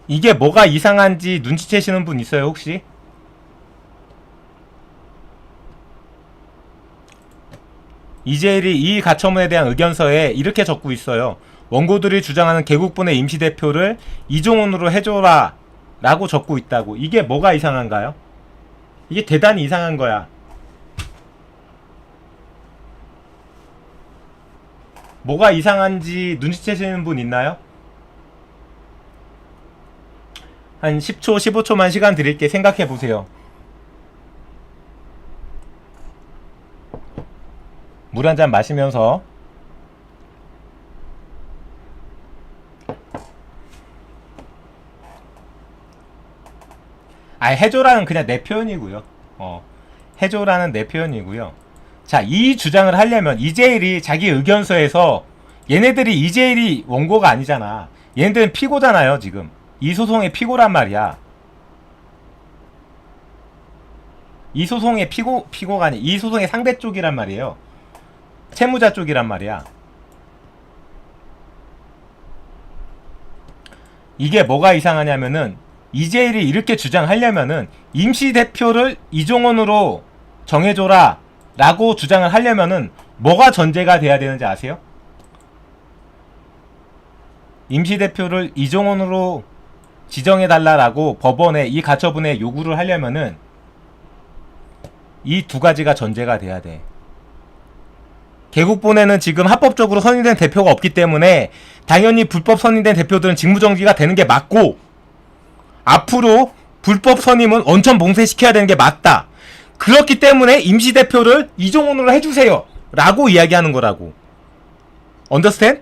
이게 뭐가 이상한지 눈치채시는 분 있어요 혹시? 이재일이 이 가처분에 대한 의견서에 이렇게 적고 있어요. 원고들이 주장하는 개국분의 임시대표를 이종훈으로 해줘라 라고 적고 있다고. 이게 뭐가 이상한가요? 이게 대단히 이상한 거야. 뭐가 이상한지 눈치채시는 분 있나요? 한 10초, 15초만 시간 드릴게. 생각해 보세요. 물 한 잔 마시면서. 해줘라는 그냥 내 표현이고요. 해줘라는 내 표현이고요. 자, 이 주장을 하려면 이재일이 자기 의견서에서, 얘네들이 이재일이 원고가 아니잖아. 얘네들은 피고잖아요, 지금. 이 소송의 피고란 말이야. 이 소송의 피고가 아니, 이 소송의 상대 쪽이란 말이에요. 채무자 쪽이란 말이야. 이게 뭐가 이상하냐면은, 이재일이 이렇게 주장하려면은 임시대표를 이종원으로 정해줘라 라고 주장을 하려면은 뭐가 전제가 돼야 되는지 아세요? 임시대표를 이종원으로 지정해달라라고 법원에 이 가처분에 요구를 하려면은 이 두 가지가 전제가 돼야 돼. 개국본에는 지금 합법적으로 선임된 대표가 없기 때문에 당연히 불법 선임된 대표들은 직무정지가 되는 게 맞고, 앞으로 불법 선임은 원천 봉쇄시켜야 되는 게 맞다. 그렇기 때문에 임시대표를 이종훈으로 해주세요 라고 이야기하는 거라고. 언더스탠?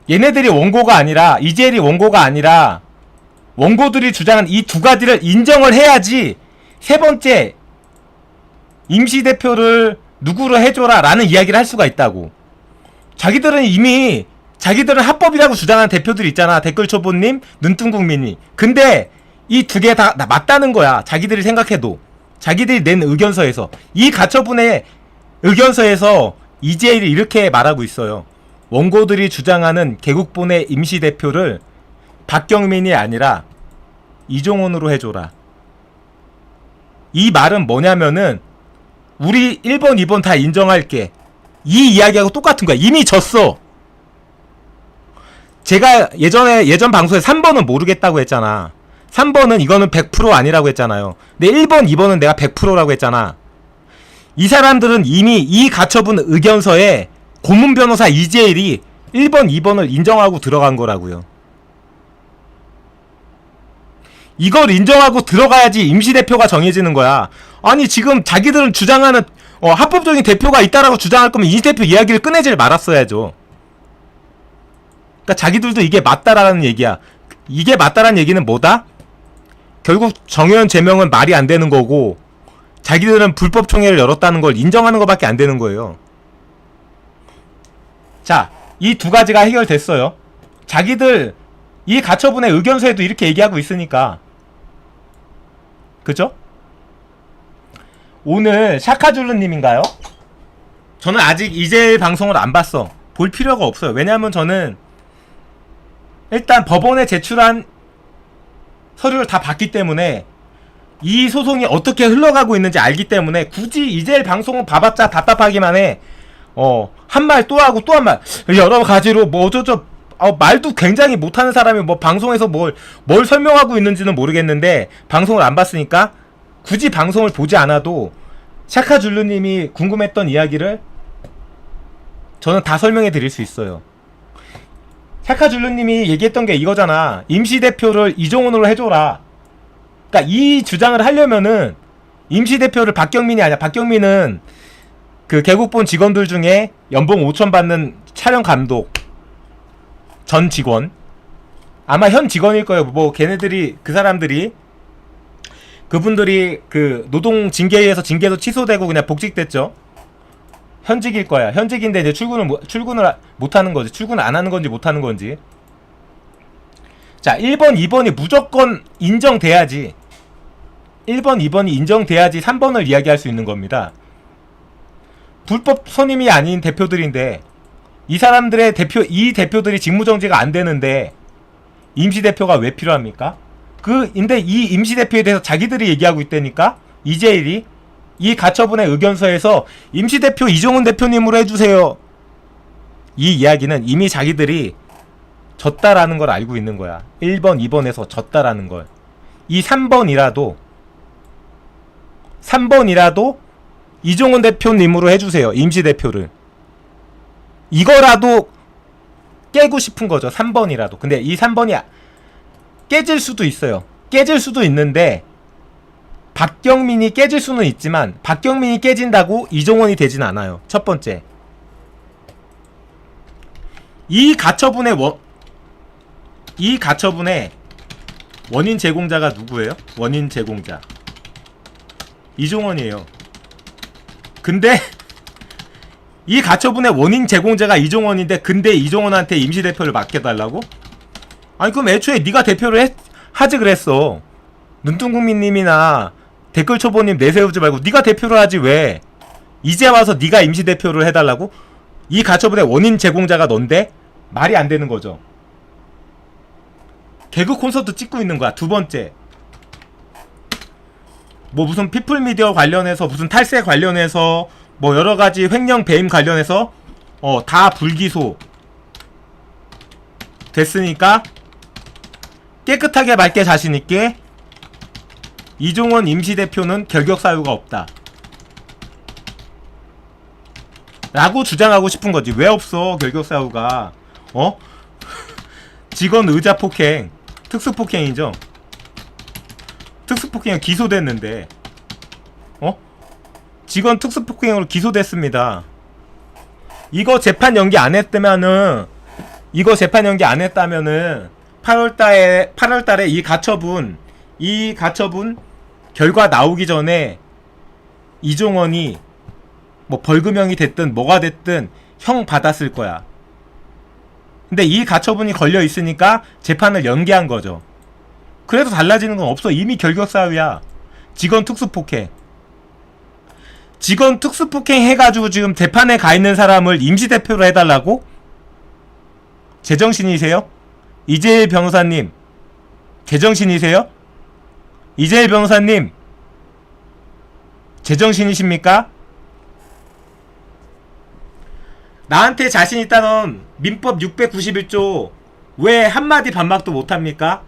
얘네들이 원고가 아니라, 이재일이 원고가 아니라 원고들이 주장한 이 두 가지를 인정을 해야지 세 번째 임시대표를 누구로 해줘라 라는 이야기를 할 수가 있다고. 자기들은 이미 자기들은 합법이라고 주장하는 대표들이 있잖아. 댓글초보님, 눈뜬국민이. 근데 이 두 개 다 맞다는 거야. 자기들이 생각해도. 자기들이 낸 의견서에서. 이 가처분의 의견서에서 이재일이 이렇게 말하고 있어요. 원고들이 주장하는 개국본의 임시대표를 박경민이 아니라 이종훈으로 해줘라. 이 말은 뭐냐면은 우리 1번, 2번 다 인정할게. 이 이야기하고 똑같은 거야. 이미 졌어. 제가 예전 방송에 3번은 모르겠다고 했잖아. 3번은 이거는 100% 아니라고 했잖아요. 근데 1번, 2번은 내가 100%라고 했잖아. 이 사람들은 이미 이 가처분 의견서에 고문 변호사 이재일이 1번, 2번을 인정하고 들어간 거라고요. 이걸 인정하고 들어가야지 임시대표가 정해지는 거야. 아니 지금 자기들은 주장하는 합법적인 대표가 있다라고 주장할 거면 임시대표 이야기를 꺼내질 말았어야죠. 그러니까 자기들도 이게 맞다라는 얘기야. 이게 맞다라는 얘기는 뭐다? 결국 정의원 제명은 말이 안 되는 거고, 자기들은 불법 총회를 열었다는 걸 인정하는 것밖에 안 되는 거예요. 자, 이 두 가지가 해결됐어요. 자기들 이 가처분의 의견서에도 이렇게 얘기하고 있으니까. 그죠? 오늘 샤카줄루님인가요? 저는 아직 이재일 방송을 안 봤어. 볼 필요가 없어요. 왜냐면 저는 일단 법원에 제출한 서류를 다 봤기 때문에 이 소송이 어떻게 흘러가고 있는지 알기 때문에 굳이 이재일 방송은 봐봤자 답답하기만 해. 한 말 또 하고 또 한 말 여러 가지로 뭐 어쩌저 말도 굉장히 못하는 사람이 뭐 방송에서 뭘 설명하고 있는지는 모르겠는데 방송을 안 봤으니까 굳이 방송을 보지 않아도 샤카줄루님이 궁금했던 이야기를 저는 다 설명해 드릴 수 있어요. 샤카줄루님이 얘기했던 게 이거잖아. 임시대표를 이종훈으로 해줘라. 그러니까 이 주장을 하려면은 임시대표를 박경민이 아니야. 박경민은 그 개국본 직원들 중에 연봉 5천 받는 촬영 감독 전 직원, 아마 현 직원일 거예요. 뭐 걔네들이, 그 사람들이, 그분들이 그 노동 징계위에서 징계도 취소되고 그냥 복직됐죠. 현직일 거야. 현직인데 이제 출근을 못하는 거지. 출근 안 하는 건지 못하는 건지. 자, 1번, 2번이 무조건 인정돼야지. 1번, 2번이 인정돼야지 3번을 이야기할 수 있는 겁니다. 불법 선임이 아닌 대표들인데, 이 사람들의 이 대표들이 직무정지가 안 되는데 임시대표가 왜 필요합니까? 근데 이 임시대표에 대해서 자기들이 얘기하고 있다니까? 이재일이 이 가처분의 의견서에서 임시대표 이종훈 대표님으로 해주세요. 이 이야기는 이미 자기들이 졌다라는 걸 알고 있는 거야. 1번, 2번에서 졌다라는 걸. 이 3번이라도 이종훈 대표님으로 해주세요. 임시대표를. 이거라도 깨고 싶은 거죠. 3번이라도. 근데 이 3번이 깨질 수도 있어요. 깨질 수도 있는데 박경민이 깨질 수는 있지만 박경민이 깨진다고 이종원이 되진 않아요. 첫 번째. 이 가처분의 원인 제공자가 누구예요? 원인 제공자 이종원이에요. 근데 이 가처분의 원인 제공자가 이종원인데 근데 이종원한테 임시대표를 맡겨달라고? 아니 그럼 애초에 네가 대표를 하지 그랬어. 눈뜬국민님이나 댓글초보님 내세우지 말고 네가 대표를 하지 왜 이제 와서 네가 임시대표를 해달라고? 이 가처분의 원인 제공자가 넌데? 말이 안 되는 거죠. 개그 콘서트 찍고 있는 거야. 두 번째, 뭐 무슨 피플미디어 관련해서 무슨 탈세 관련해서 뭐 여러가지 횡령 배임 관련해서 다 불기소 됐으니까 깨끗하게 맑게 자신있게 이종원 임시대표는 결격사유가 없다 라고 주장하고 싶은 거지. 왜 없어 결격사유가? 직원 의자폭행 특수폭행이죠. 특수폭행은 기소됐는데 직원 특수폭행으로 기소됐습니다. 이거 재판 연기 안 했다면은 8월달에 이 가처분 결과 나오기 전에 이종원이 뭐 벌금형이 됐든 뭐가 됐든 형 받았을 거야. 근데 이 가처분이 걸려 있으니까 재판을 연기한 거죠. 그래도 달라지는 건 없어. 이미 결격사유야. 직원 특수폭행 해가지고 지금 재판에 가 있는 사람을 임시대표로 해달라고? 제정신이세요? 이재일 변호사님 제정신이세요? 이재일 변호사님 제정신이십니까? 나한테 자신 있다는 민법 691조 왜 한마디 반박도 못합니까?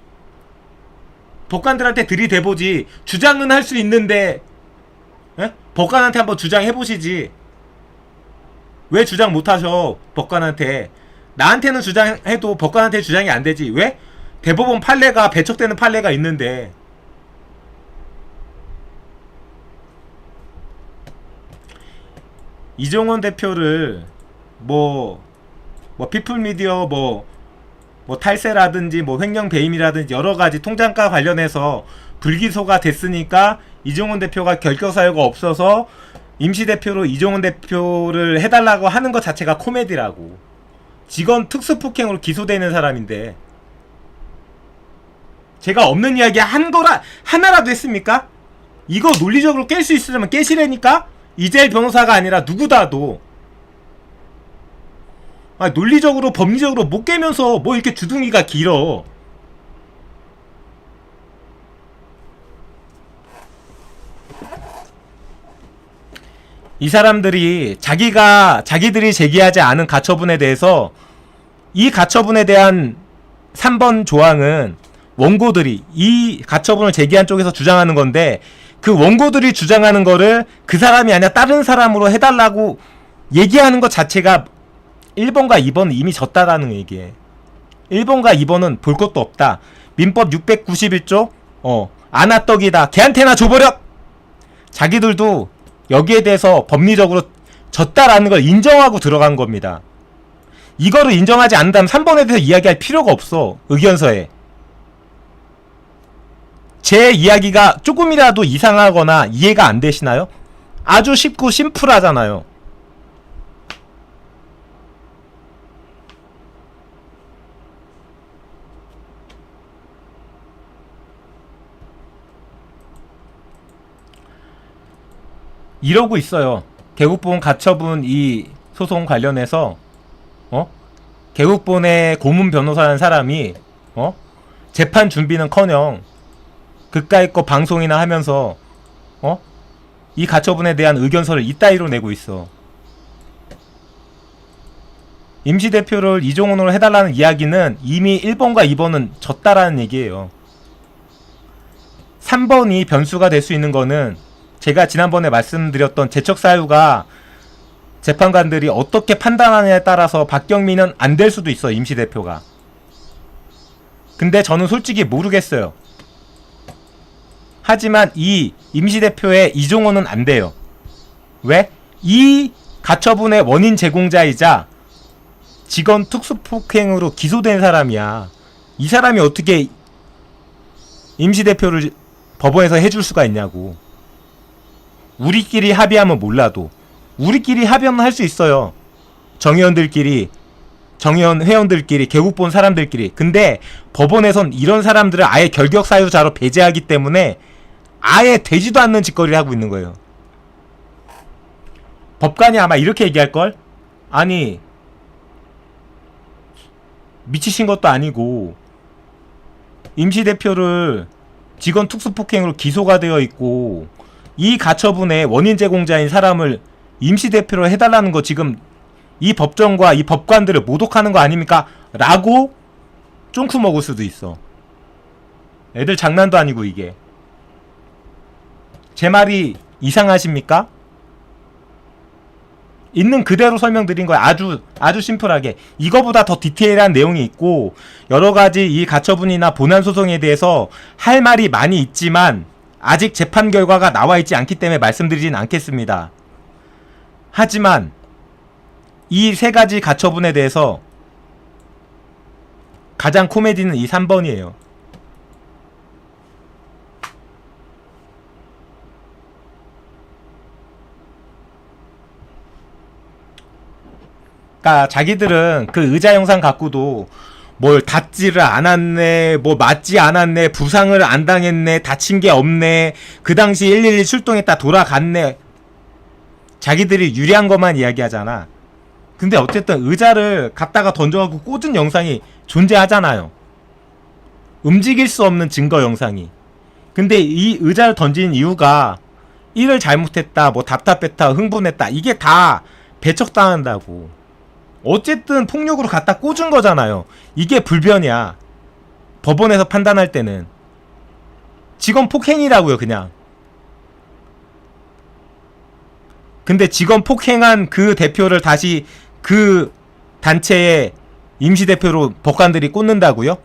법관들한테 들이대보지. 주장은 할 수 있는데 법관한테 한번 주장해보시지. 왜 주장 못하셔 법관한테. 나한테는 주장해도 법관한테 주장이 안되지. 왜? 대법원 판례가 배척되는 판례가 있는데. 이종원 대표를 뭐 피플미디어 뭐 탈세라든지 뭐 횡령 배임이라든지 여러가지 통장가 관련해서 불기소가 됐으니까 이종원 대표가 결격사유가 없어서 임시대표로 이종원 대표를 해달라고 하는 것 자체가 코미디라고. 직원 특수폭행으로 기소되는 사람인데 제가 없는 이야기 하나라도 했습니까? 이거 논리적으로 깰 수 있으려면 깨시라니까? 이재일 변호사가 아니라 누구다도. 논리적으로 법리적으로 못 깨면서 뭐 이렇게 주둥이가 길어. 이 사람들이 자기들이 제기하지 않은 가처분에 대해서 이 가처분에 대한 3번 조항은 원고들이 이 가처분을 제기한 쪽에서 주장하는 건데 그 원고들이 주장하는 거를 그 사람이 아니라 다른 사람으로 해달라고 얘기하는 것 자체가 1번과 2번은 이미 졌다라는 얘기에 1번과 2번은 볼 것도 없다. 민법 691조 아나떡이다. 걔한테나 줘버려. 자기들도 여기에 대해서 법리적으로 졌다라는 걸 인정하고 들어간 겁니다. 이거를 인정하지 않는다면 3번에 대해서 이야기할 필요가 없어. 의견서에 제 이야기가 조금이라도 이상하거나 이해가 안 되시나요? 아주 쉽고 심플하잖아요. 이러고 있어요. 개국본 가처분 이 소송 관련해서 개국본의 고문 변호사라는 사람이 재판 준비는커녕 그까이 거 방송이나 하면서 이 가처분에 대한 의견서를 이따위로 내고 있어. 임시대표를 이종훈으로 해달라는 이야기는 이미 1번과 2번은 졌다라는 얘기예요. 3번이 변수가 될 수 있는 거는 제가 지난번에 말씀드렸던 재척사유가 재판관들이 어떻게 판단하느냐에 따라서 박경민은 안 될 수도 있어, 임시대표가. 근데 저는 솔직히 모르겠어요. 하지만 이 임시대표의 이종호는 안 돼요. 왜? 이 가처분의 원인 제공자이자 직원 특수폭행으로 기소된 사람이야. 이 사람이 어떻게 임시대표를 법원에서 해줄 수가 있냐고. 우리끼리 합의하면 몰라도 우리끼리 합의하면 할 수 있어요. 정의원들끼리, 정의원 회원들끼리, 개국 본 사람들끼리. 근데 법원에선 이런 사람들을 아예 결격사유자로 배제하기 때문에 아예 되지도 않는 짓거리를 하고 있는 거예요. 법관이 아마 이렇게 얘기할걸? 아니, 미치신 것도 아니고 임시대표를 직원 특수폭행으로 기소가 되어 있고 이 가처분의 원인 제공자인 사람을 임시대표로 해달라는 거 지금 이 법정과 이 법관들을 모독하는 거 아닙니까? 라고 쫑쿠 먹을 수도 있어. 애들 장난도 아니고 이게. 제 말이 이상하십니까? 있는 그대로 설명드린 거예요. 아주 심플하게. 이거보다 더 디테일한 내용이 있고 여러가지 이 가처분이나 본안소송에 대해서 할 말이 많이 있지만 아직 재판 결과가 나와 있지 않기 때문에 말씀드리진 않겠습니다. 하지만 이 세 가지 가처분에 대해서 가장 코미디는 이 3번이에요. 그러니까 자기들은 그 의자 영상 갖고도 뭘 닿지를 않았네, 뭐 맞지 않았네, 부상을 안 당했네, 다친 게 없네, 그 당시 112 출동했다 돌아갔네. 자기들이 유리한 것만 이야기하잖아. 근데 어쨌든 의자를 갖다가 던져갖고 꽂은 영상이 존재하잖아요. 움직일 수 없는 증거 영상이. 근데 이 의자를 던진 이유가 일을 잘못했다, 뭐 답답했다, 흥분했다, 이게 다 배척당한다고. 어쨌든 폭력으로 갖다 꽂은 거잖아요. 이게 불변이야. 법원에서 판단할 때는. 직원 폭행이라고요, 그냥. 근데 직원 폭행한 그 대표를 다시 그 단체의 임시대표로 법관들이 꽂는다고요?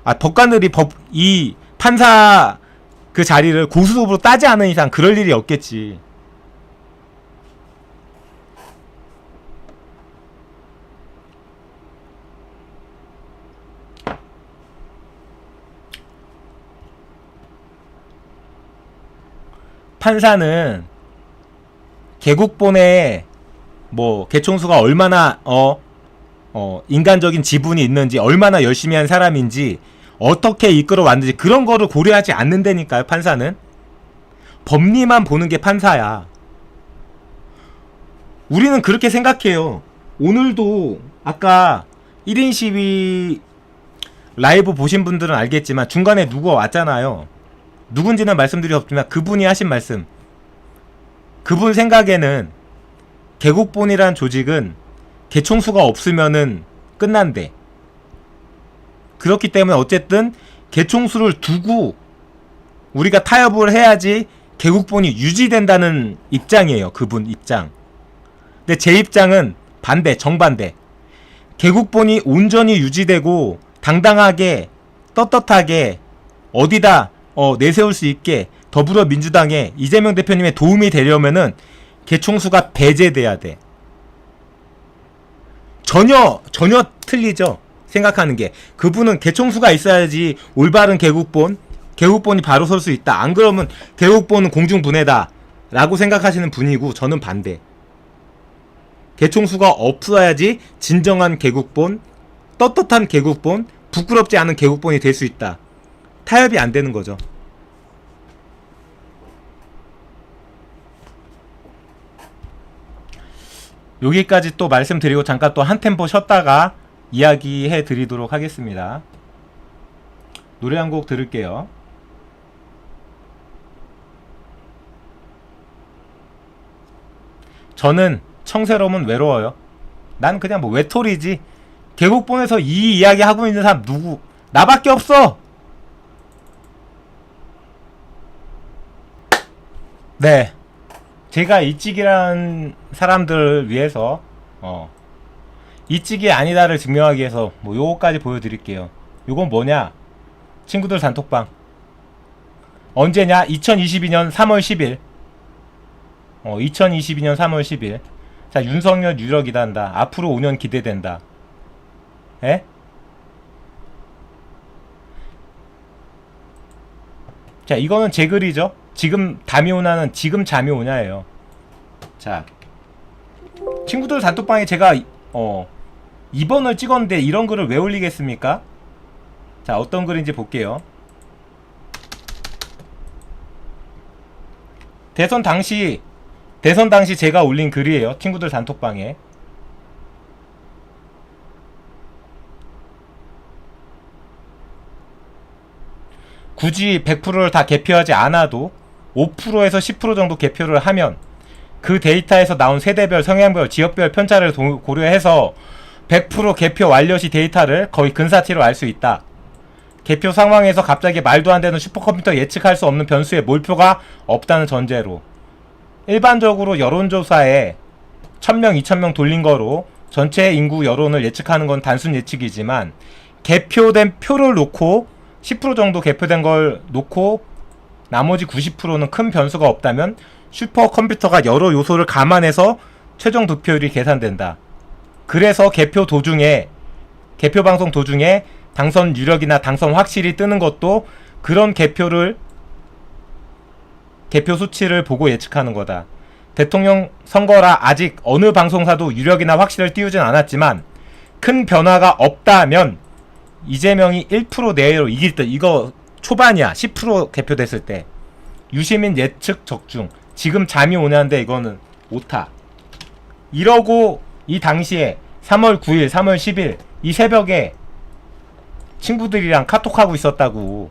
아, 법관들이 이 판사 그 자리를 고수업으로 따지 않은 이상 그럴 일이 없겠지. 판사는 개국본에 뭐 개총수가 얼마나 인간적인 지분이 있는지, 얼마나 열심히 한 사람인지, 어떻게 이끌어 왔는지 그런 거를 고려하지 않는다니까요. 판사는 법리만 보는 게 판사야. 우리는 그렇게 생각해요. 오늘도 아까 1인 시위 라이브 보신 분들은 알겠지만 중간에 누가 왔잖아요. 누군지는 말씀드릴 수 없지만 그분이 하신 말씀, 그분 생각에는 개국본이란 조직은 개총수가 없으면은 끝난대. 그렇기 때문에 어쨌든 개총수를 두고 우리가 타협을 해야지 개국본이 유지된다는 입장이에요. 그분 입장. 근데 제 입장은 반대, 정반대. 개국본이 온전히 유지되고 당당하게 떳떳하게 어디다 내세울 수 있게 더불어민주당에 이재명 대표님의 도움이 되려면은 개총수가 배제돼야 돼. 전혀 틀리죠. 생각하는 게. 그분은 개총수가 있어야지 올바른 개국본이 바로 설 수 있다. 안 그러면 개국본은 공중분해다 라고 생각하시는 분이고, 저는 반대. 개총수가 없어야지 진정한 개국본, 떳떳한 개국본, 부끄럽지 않은 개국본이 될 수 있다. 타협이 안 되는 거죠. 여기까지 또 말씀드리고 잠깐 또 한 템포 쉬었다가 이야기해 드리도록 하겠습니다. 노래 한 곡 들을게요. 저는 청새로움은 외로워요. 난 그냥 뭐 외톨이지. 계곡본에서 이 이야기 하고 있는 사람 누구? 나밖에 없어. 네, 제가 이찌기라는 사람들을 위해서 이찌기 아니다를 증명하기 위해서 뭐 요거까지 보여드릴게요. 요건 뭐냐? 친구들 단톡방. 언제냐? 2022년 3월 10일. 2022년 3월 10일. 자, 윤석열 유력이다 한다. 앞으로 5년 기대된다. 에? 자, 이거는 제 글이죠. 지금 담이 오나는 지금 잠이 오냐예요. 자, 친구들 단톡방에 제가 2번을 찍었는데 이런 글을 왜 올리겠습니까? 자, 어떤 글인지 볼게요. 대선 당시 제가 올린 글이에요. 친구들 단톡방에. 굳이 100%를 다 개표하지 않아도 5%에서 10% 정도 개표를 하면 그 데이터에서 나온 세대별, 성향별, 지역별 편차를 고려해서 100% 개표 완료 시 데이터를 거의 근사치로 알 수 있다. 개표 상황에서 갑자기 말도 안 되는 슈퍼컴퓨터 예측할 수 없는 변수에 몰표가 없다는 전제로 일반적으로 여론조사에 1000명, 2000명 돌린 거로 전체 인구 여론을 예측하는 건 단순 예측이지만 개표된 표를 놓고 10% 정도 개표된 걸 놓고 나머지 90%는 큰 변수가 없다면 슈퍼컴퓨터가 여러 요소를 감안해서 최종 득표율이 계산된다. 그래서 개표 방송 도중에 당선 유력이나 당선 확실히 뜨는 것도 그런 개표 수치를 보고 예측하는 거다. 대통령 선거라 아직 어느 방송사도 유력이나 확실을 띄우진 않았지만 큰 변화가 없다면 이재명이 1% 내외로 이길 때, 이거 초반이야. 10% 개표됐을 때 유시민 예측 적중. 지금 잠이 오냐는데 이거는 오타. 이러고 이 당시에 3월 9일, 3월 10일 이 새벽에 친구들이랑 카톡하고 있었다고.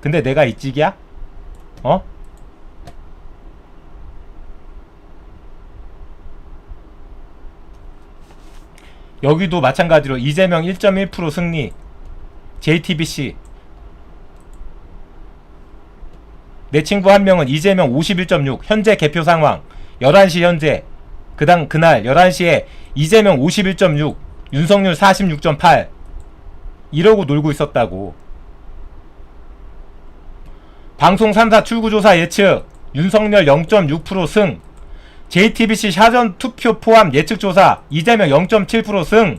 근데 내가 이찌기야? 여기도 마찬가지로 이재명 1.1% 승리. JTBC. 내 친구 한 명은 이재명 51.6 현재 개표 상황 11시 현재 그날 11시에 이재명 51.6 윤석열 46.8 이러고 놀고 있었다고. 방송 3사 출구조사 예측 윤석열 0.6% 승. JTBC 사전 투표 포함 예측조사 이재명 0.7% 승.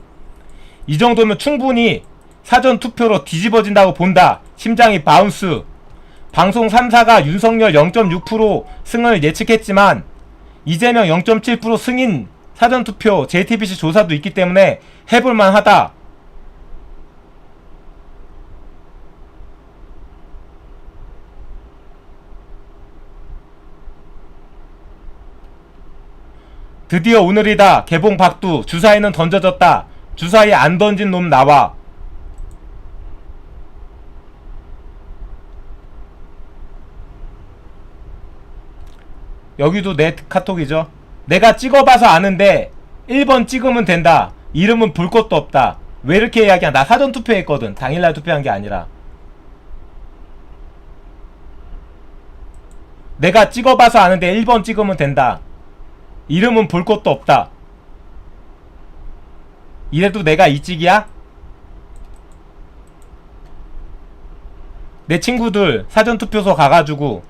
이 정도면 충분히 사전 투표로 뒤집어진다고 본다. 심장이 바운스. 방송 3사가 윤석열 0.6% 승을 예측했지만 이재명 0.7% 승인 사전투표 JTBC 조사도 있기 때문에 해볼만 하다. 드디어 오늘이다. 개봉 박두. 주사위는 던져졌다. 주사위 안 던진 놈 나와. 여기도 내 카톡이죠. 내가 찍어봐서 아는데 1번 찍으면 된다. 이름은 볼 것도 없다. 왜 이렇게 이야기야? 나 사전 투표했거든. 당일날 투표한 게 아니라. 내가 찍어봐서 아는데 1번 찍으면 된다. 이름은 볼 것도 없다. 이래도 내가 이찍이야? 내 친구들 사전투표소 가가지고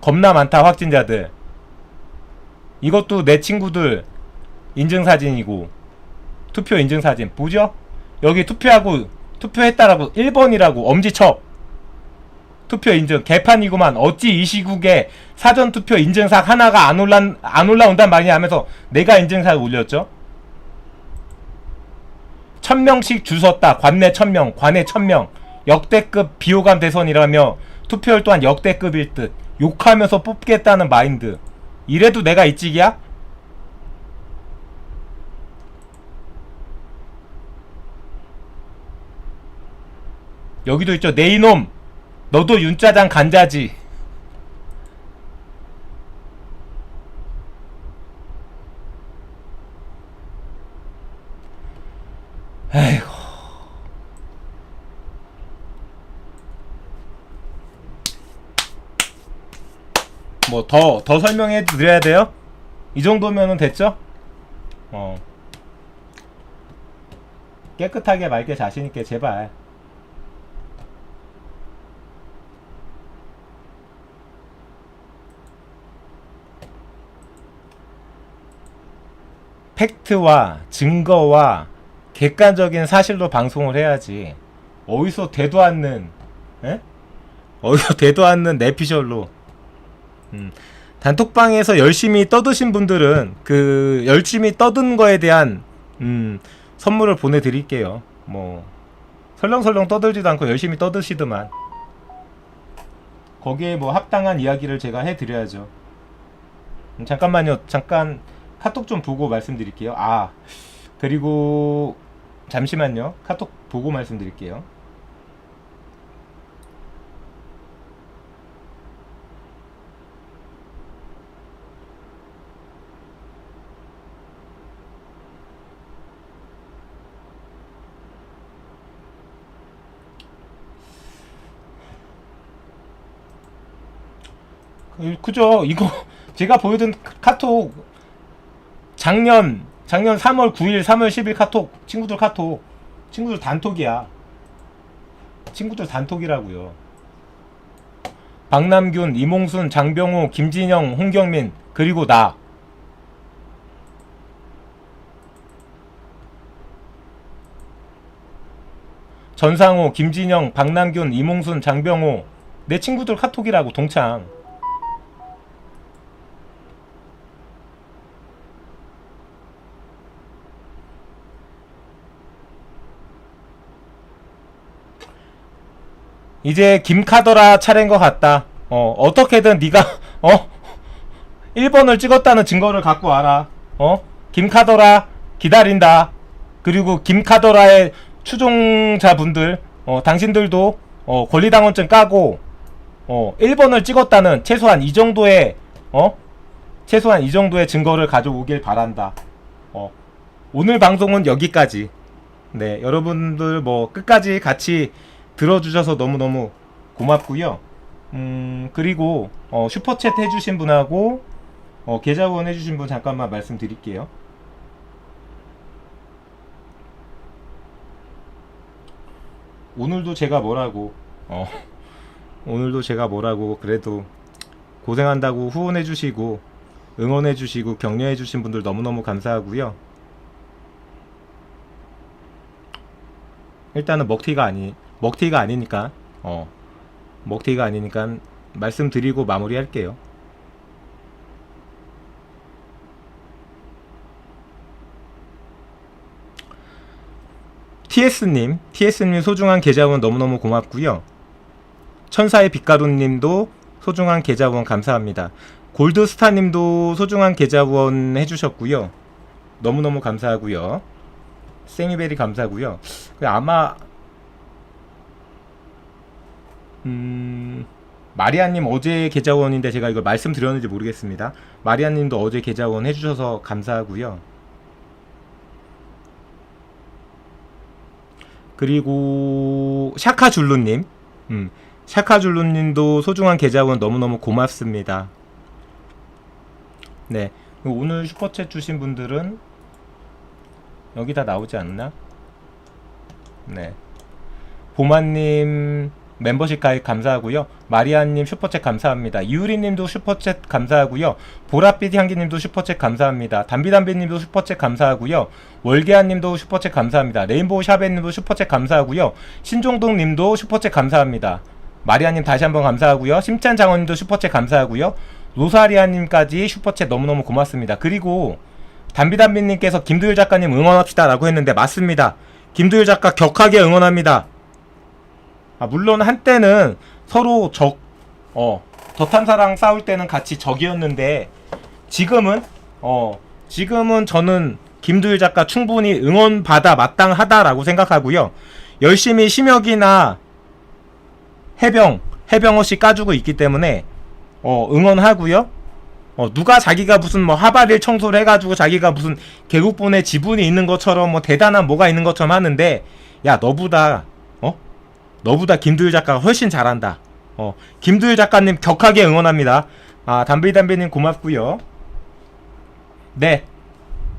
겁나 많다. 확진자들. 이것도 내 친구들 인증사진이고 투표 인증사진 보죠? 여기 투표했다라고 1번이라고 엄지척 투표 인증 개판이구만. 어찌 이 시국에 사전투표 인증사 하나가 안 올라온단 말이냐 하면서 내가 인증사를 올렸죠. 1000명씩 줄 섰다. 관내 1000명, 관내 1000명. 역대급 비호감 대선이라며 투표율 또한 역대급일 듯. 욕하면서 뽑겠다는 마인드. 이래도 내가 이찍이야? 여기도 있죠. 내 이놈 너도 윤짜장 간자지. 뭐 더 설명해 드려야 돼요? 이 정도면은 됐죠? 깨끗하게 맑게 자신있게 제발. 팩트와 증거와 객관적인 사실로 방송을 해야지. 어디서 되도 않는, 에? 어디서 되도 않는 내피셜로. 단톡방에서 열심히 떠드신 분들은 그 열심히 떠든 거에 대한 선물을 보내드릴게요. 뭐 설렁설렁 떠들지도 않고 열심히 떠드시더만 거기에 뭐 합당한 이야기를 제가 해드려야죠. 잠깐만요. 잠깐 카톡 좀 보고 말씀드릴게요. 아, 그리고 잠시만요. 카톡 보고 말씀드릴게요. 그죠? 이거 제가 보여준 카톡 작년 3월 9일 3월 10일 카톡 친구들 카톡 친구들 단톡이야. 친구들 단톡이라고요. 박남균, 이몽순, 장병호, 김진영, 홍경민 그리고 나. 전상호, 김진영, 박남균, 이몽순, 장병호 내 친구들 카톡이라고 동창. 이제 김카더라 차례인 것 같다. 어떻게든 네가 1번을 찍었다는 증거를 갖고 와라. 김카더라 기다린다. 그리고 김카더라의 추종자분들 당신들도 권리당원증 까고 1번을 찍었다는 최소한 이 정도의 증거를 가져오길 바란다. 오늘 방송은 여기까지. 네, 여러분들 뭐 끝까지 같이 들어주셔서 너무너무 고맙고요. 그리고 슈퍼챗 해주신 분하고 계좌 후원 해주신 분 잠깐만 말씀드릴게요. 오늘도 제가 뭐라고 그래도 고생한다고 후원해주시고 응원해주시고 격려해주신 분들 너무너무 감사하고요. 일단은 먹튀가 아니니까 말씀드리고 마무리할게요. TS님 소중한 계좌원 너무너무 고맙고요. 천사의 빛가루님도 소중한 계좌원 감사합니다. 골드스타님도 소중한 계좌원 해주셨고요. 너무너무 감사하고요. 생이베리 감사하고요. 아마 마리아님 어제 계좌원인데 제가 이걸 말씀드렸는지 모르겠습니다. 마리아님도 어제 계좌원 해주셔서 감사하고요. 그리고 샤카줄루님 샤카줄루님도 소중한 계좌원 너무너무 고맙습니다. 네, 오늘 슈퍼챗 주신 분들은 여기 다 나오지 않나? 네, 보마님 멤버십 가입 감사하고요. 마리아님 슈퍼챗 감사합니다. 이유리님도 슈퍼챗 감사하고요. 보랏빛 향기님도 슈퍼챗 감사합니다. 담비담비님도 슈퍼챗 감사하고요. 월계아님도 슈퍼챗 감사합니다. 레인보우 샤베님도 슈퍼챗 감사하고요. 신종동님도 슈퍼챗 감사합니다. 마리아님 다시 한번 감사하고요. 심찬장원님도 슈퍼챗 감사하고요. 로사리아님까지 슈퍼챗 너무너무 고맙습니다. 그리고 담비담비님께서 김두일 작가님 응원합시다 라고 했는데 맞습니다. 김두일 작가 격하게 응원합니다. 물론 한때는 서로 더탐사랑 싸울 때는 같이 적이었는데 지금은 저는 김두일 작가 충분히 응원받아 마땅하다라고 생각하고요. 열심히 심혁이나 해병호씨 까주고 있기 때문에 응원하고요. 누가 자기가 무슨 뭐 하바릴 청소를 해가지고 자기가 무슨 개국본의 지분이 있는 것처럼 뭐 대단한 뭐가 있는 것처럼 하는데 야 너보다 김두일 작가가 훨씬 잘한다. 김두일 작가님 격하게 응원합니다. 아, 담비담비님 고맙고요. 네,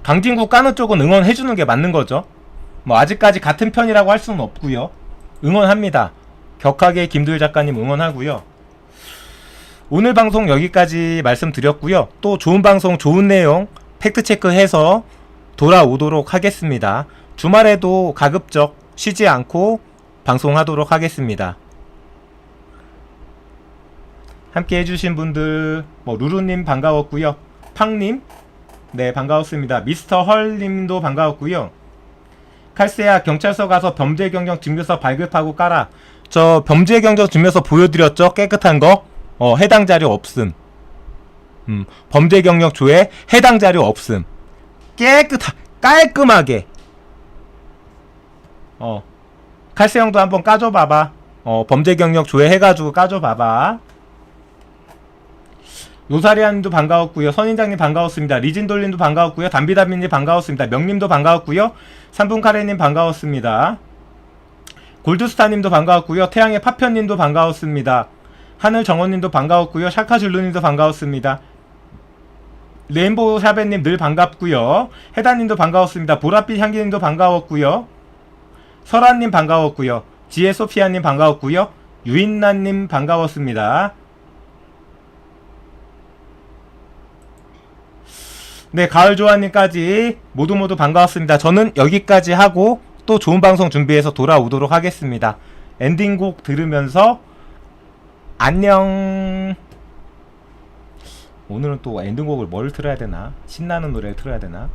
강진구 까는 쪽은 응원해주는 게 맞는 거죠. 뭐 아직까지 같은 편이라고 할 수는 없고요. 응원합니다. 격하게 김도일 작가님 응원하고요. 오늘 방송 여기까지 말씀드렸고요. 또 좋은 방송, 좋은 내용 팩트체크해서 돌아오도록 하겠습니다. 주말에도 가급적 쉬지 않고 방송하도록 하겠습니다. 함께 해주신 분들, 뭐 루루님 반가웠고요. 팡님, 네 반가웠습니다. 미스터 헐님도 반가웠고요. 칼세야, 경찰서 가서 범죄경력 증명서 발급하고 깔아. 저 범죄경력 증명서 보여드렸죠? 깨끗한 거. 해당 자료 없음. 범죄경력 조회 해당 자료 없음. 깔끔하게. 칼세 형도 한번 까줘봐봐. 범죄경력 조회 해가지고 까줘봐봐. 요사리아님도 반가웠고요. 선인장님 반가웠습니다. 리진돌님도 반가웠고요. 담비담비님 반가웠습니다. 명님도 반가웠고요. 삼분카레님 반가웠습니다. 골드스타님도 반가웠고요. 태양의 파편님도 반가웠습니다. 하늘정원님도 반가웠고요. 샤카줄루님도 반가웠습니다. 레인보우 샤베님 늘 반갑고요. 해다님도 반가웠습니다. 보랏빛 향기님도 반가웠고요. 설아님 반가웠고요. 지혜 소피아님 반가웠고요. 유인나님 반가웠습니다. 네, 가을조아님까지 모두 반가웠습니다. 저는 여기까지 하고 또 좋은 방송 준비해서 돌아오도록 하겠습니다. 엔딩곡 들으면서 안녕. 오늘은 또 엔딩곡을 뭘 틀어야 되나? 신나는 노래를 틀어야 되나?